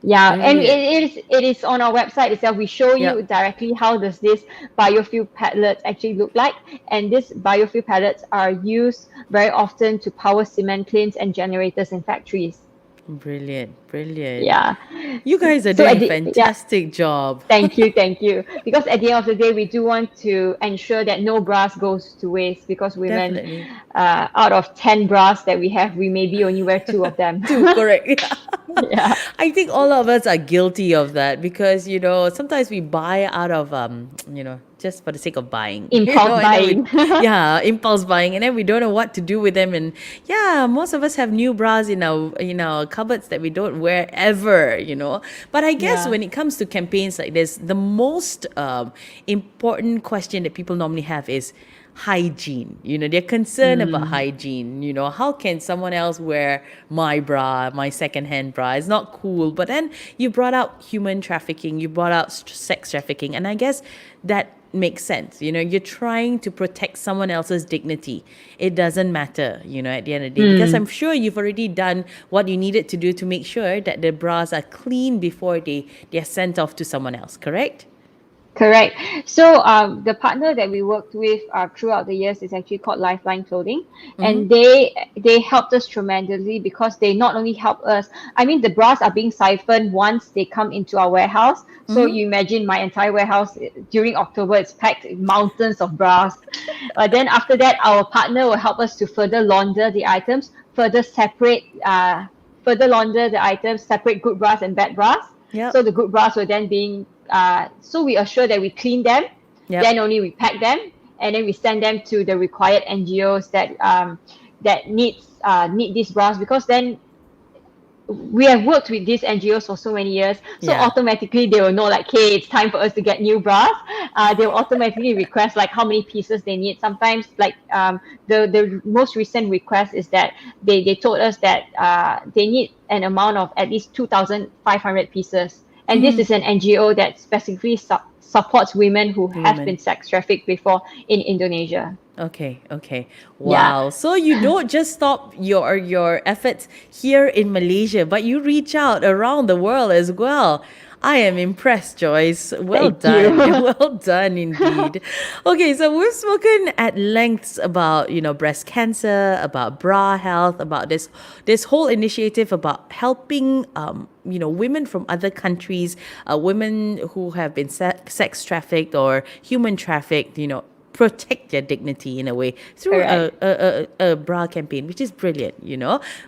Yeah, and Brilliant. it is on our website itself. We show you Yep. directly how does this biofuel pellets actually look like. And these biofuel pellets are used very often to power cement kilns and generators in factories. Brilliant. Brilliant. Yeah. You guys are So doing at a the yeah, fantastic job. thank you, thank you. Because at the end of the day, we do want to ensure that no bras goes to waste, because women, Definitely. out of 10 bras that we have, we maybe only wear 2 of them. Too correct. Yeah. Yeah. I think all of us are guilty of that because sometimes we buy out of just for the sake of buying, Impulse and then buying. impulse buying, and then we don't know what to do with them. And yeah, most of us have new bras in our cupboards that we don't wear ever. But I guess Yeah. when it comes to campaigns like this, the most important question that people normally have is hygiene. They're concerned about Mm. hygiene. How can someone else wear my bra, my secondhand bra? It's not cool. But then you brought out human trafficking, you brought out sex trafficking, and I guess that makes sense. You're trying to protect someone else's dignity. It doesn't matter, at the end of the day, because I'm Mm. sure you've already done what you needed to do to make sure that the bras are clean before they're sent off to someone else, correct? Correct. So the partner that we worked with throughout the years is actually called Lifeline Clothing, Mm-hmm. and they helped us tremendously because they not only help us. I mean, the bras are being siphoned once they come into our warehouse. So Mm-hmm. you imagine my entire warehouse during October, it's packed with mountains of bras. But then after that, our partner will help us to further launder the items, further launder the items, separate good bras and bad bras. Yep. So the good bras were then being so we assure that we clean them, Yep. then only we pack them, and then we send them to the required NGOs that need these bras, because then we have worked with these NGOs for so many years, so Yeah. automatically they will know, like, hey, it's time for us to get new bras. They will automatically request like how many pieces they need. Sometimes, like, the most recent request is that they told us that they need an amount of at least 2,500 pieces, and this Mm-hmm. is an NGO that specifically supports women who have Women. been sex trafficked before in Indonesia. Okay, okay. Yeah. Wow. So you don't just stop your efforts here in Malaysia, but you reach out around the world as well. I am impressed, Joyce. Well Thank done. you. Well done indeed. Okay, so we've spoken at lengths about, breast cancer, about bra health, about this whole initiative about helping women from other countries, women who have been sex trafficked or human trafficked, protect their dignity in a way through Correct. a bra campaign, which is brilliant.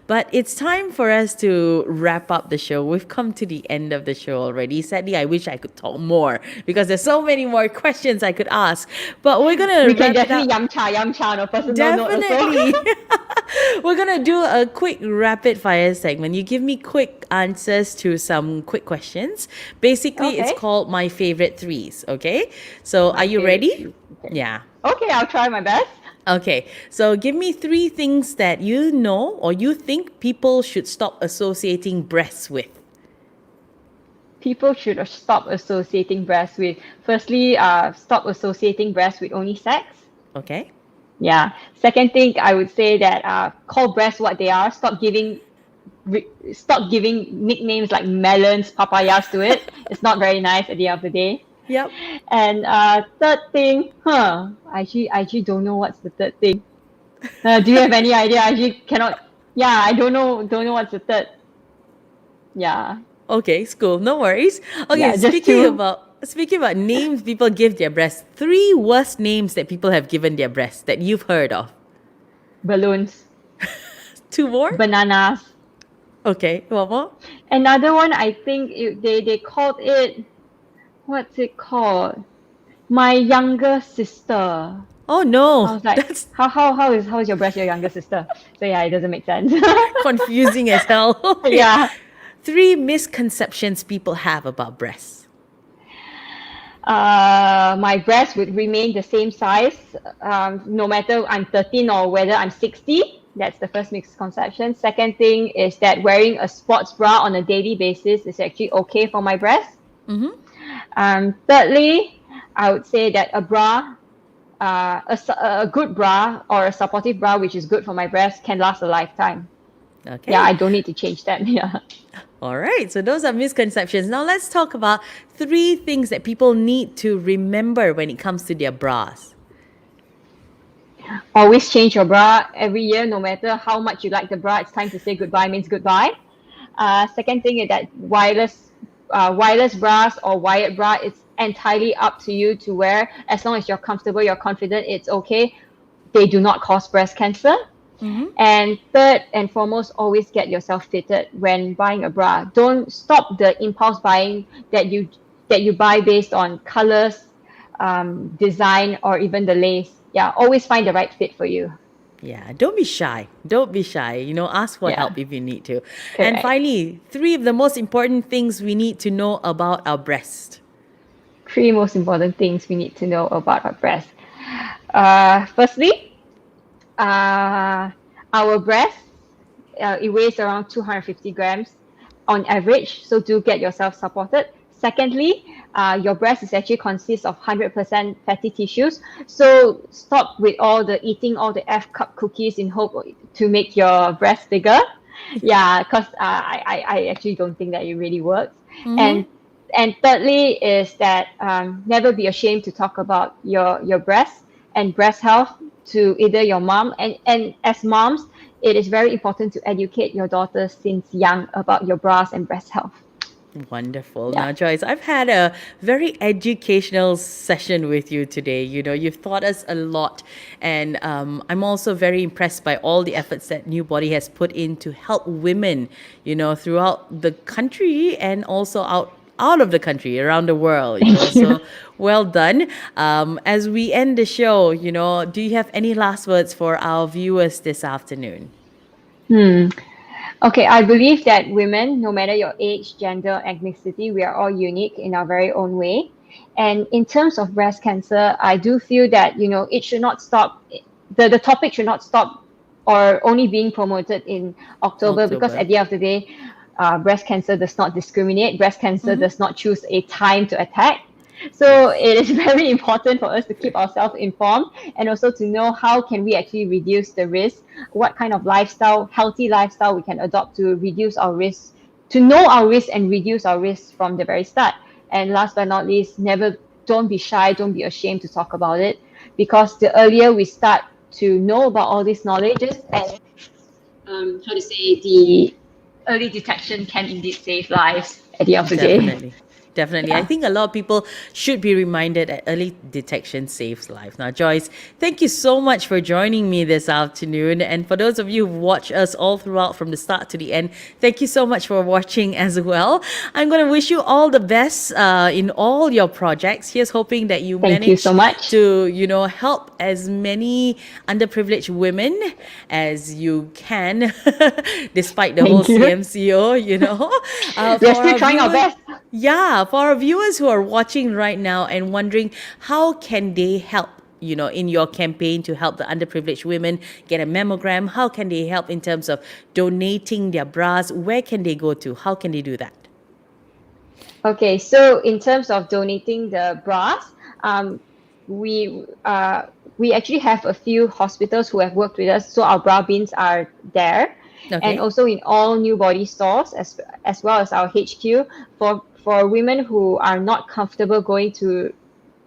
But it's time for us to wrap up the show. We've come to the end of the show already. Sadly, I wish I could talk more because there's so many more questions I could ask. But we're going We to can wrap it definitely up. yum cha on a personal note also. Definitely. We're going to do a quick rapid fire segment. You give me quick answers to some quick questions. Basically, it's Okay. called My Favorite Threes. Okay. So are My you favorite ready? three. Okay. Yeah. Okay, I'll try my best. Okay, so give me three things that you know or you think people should stop associating breasts with. People should stop associating breasts with, firstly, stop associating breasts with only sex. Okay? Yeah. Second thing, I would say that call breasts what they are. Stop giving nicknames like melons, papayas to it. It's not very nice at the end of the day. Yep. And third thing, I actually don't know what's the third thing. Do you have any idea? I actually cannot. Yeah, I don't know what's the third. Yeah, Okay, school. No worries. Okay, yeah, just speaking two. about speaking about names people give their breasts, three worst names that people have given their breasts that you've heard of. Balloons, Two more? bananas. Okay, one more. Another one, I think they called it, what's it called? My younger sister. Oh I no, was like, that's how is your breast your younger sister? So yeah, it doesn't make sense. confusing as hell. Okay. Yeah. Three misconceptions people have about breasts. My breast would remain the same size, no matter I'm 13 or whether I'm 60. That's the first misconception. Second thing is that wearing a sports bra on a daily basis is actually okay for my breast. Mm-hmm. Thirdly, I would say that a good bra or a supportive bra, which is good for my breast, can last a lifetime. Yeah, Okay. I don't need to change them. Yeah. All right, so those are misconceptions. Now let's talk about three things that people need to remember when it comes to their bras. Always change your bra every year, no matter how much you like the bra. It's time to say goodbye means goodbye. Second thing is that wireless bras or wired bra, it's entirely up to you to wear. As long as you're comfortable, you're confident, it's okay. They do not cause breast cancer. Mm-hmm. And third and foremost, always get yourself fitted when buying a bra. Don't stop the impulse buying that you buy based on colors, design, or even the lace. Yeah, always find the right fit for you. Yeah, don't be shy. Don't be shy. Ask for Yeah, help if you need to. And correct. finally, three of the most important things we need to know about our breast. Three most important things we need to know about our breast. Firstly, uh, our breast, it weighs around 250 grams on average, so do get yourself supported. Secondly, your breast is actually consists of 100% fatty tissues, so stop with all the eating all the F cup cookies in hope to make your breast bigger. Yeah, because I actually don't think that it really works. Mm-hmm. And And thirdly is that never be ashamed to talk about your breast and breast health to either your mom, and as moms, it is very important to educate your daughters since young about your bras and breast health. Wonderful. Yeah. Now, Joyce, I've had a very educational session with you today. You've taught us a lot, and I'm also very impressed by all the efforts that Neubodi has put in to help women, throughout the country and also out of the country, around the world. Thank you. So well done. As we end the show, do you have any last words for our viewers this afternoon? Okay, I believe that women, no matter your age, gender, ethnicity, we are all unique in our very own way. And in terms of breast cancer, I do feel that, it should not stop, the topic should not stop or only being promoted in October, because October. at the end of the day, breast cancer does not discriminate. Breast cancer Mm-hmm. does not choose a time to attack. So Yes. it is very important for us to keep ourselves informed, and also to know how can we actually reduce the risk, what kind of lifestyle, healthy lifestyle we can adopt to reduce our risk, to know our risk and reduce our risk from the very start. And last but not least, never don't be shy, don't be ashamed to talk about it, because the earlier we start to know about all these knowledges, and how to say, the early detection can indeed save lives at the end of the day. Definitely. Definitely. I Yeah. think a lot of people should be reminded that early detection saves life. Now, Joyce, thank you so much for joining me this afternoon. And for those of you who watch us all throughout from the start to the end, thank you so much for watching as well. I'm going to wish you all the best in all your projects. Here's hoping that you Thank you so manage much. to, help as many underprivileged women as you can, despite the whole Thank you. CMCO, We are for still our trying our viewers. best. Yeah, for our viewers who are watching right now and wondering how can they help, in your campaign to help the underprivileged women get a mammogram, how can they help in terms of donating their bras? Where can they go to? How can they do that? Okay, so in terms of donating the bras, um, we uh, we actually have a few hospitals who have worked with us, so our bra bins are there, and Okay. also in all new body stores, as well as our HQ, for women who are not comfortable going to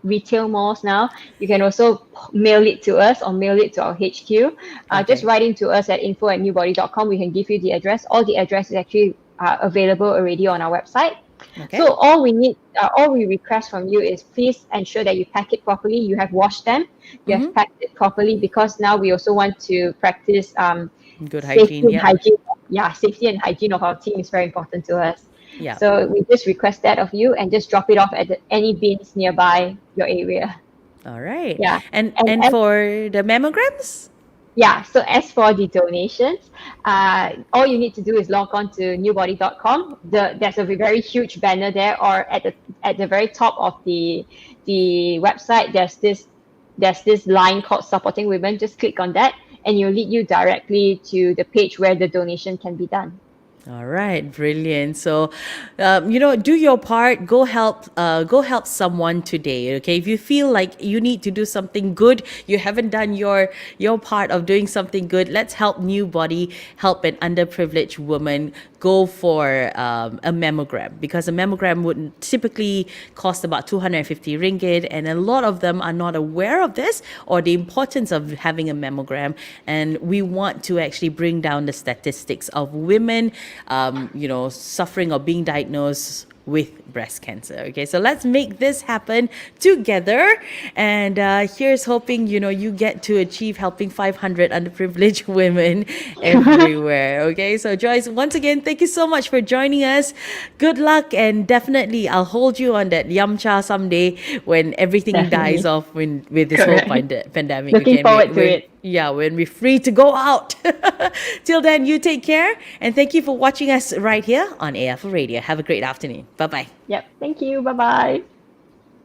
retail malls now. You can also mail it to us or mail it to our HQ. Just Okay. write in to us at info@neubody.com. We can give you the address. All the address is actually available already on our website. Okay. So all we request from you is please ensure that you pack it properly. You have washed them. You have Mm-hmm. packed it properly, because now we also want to practice Good safety hygiene. and Yep. hygiene. Yeah, safety and hygiene of our team is very important to us. Yeah. So we just request that of you, and just drop it off at any bins nearby your area. All right. Yeah. And And and as for the mammograms? Yeah, so as for the donations, all you need to do is log on to newbody.com. There's a very huge banner there, or at the very top of the website, there's this line called Supporting Women. Just click on that, and it'll lead you directly to the page where the donation can be done. All right, brilliant. So, do your part. Go help someone today. Okay, if you feel like you need to do something good, you haven't done your part of doing something good. Let's help New Body help an underprivileged woman go for a mammogram, because a mammogram would typically cost about 250 ringgit, and a lot of them are not aware of this or the importance of having a mammogram. And we want to actually bring down the statistics of women suffering or being diagnosed with breast cancer. Okay, so let's make this happen together. And here's hoping you get to achieve helping 500 underprivileged women everywhere. Okay, so Joyce, once again, thank you so much for joining us. Good luck, and definitely I'll hold you on that yamcha someday when everything dies Definitely. off with this whole Correct. pandemic. Looking Okay, and forward to it. when we're free to go out. Till then, you take care, and thank you for watching us right here on AFL Radio. Have a great afternoon. Bye bye. Yep. Thank you. Bye bye.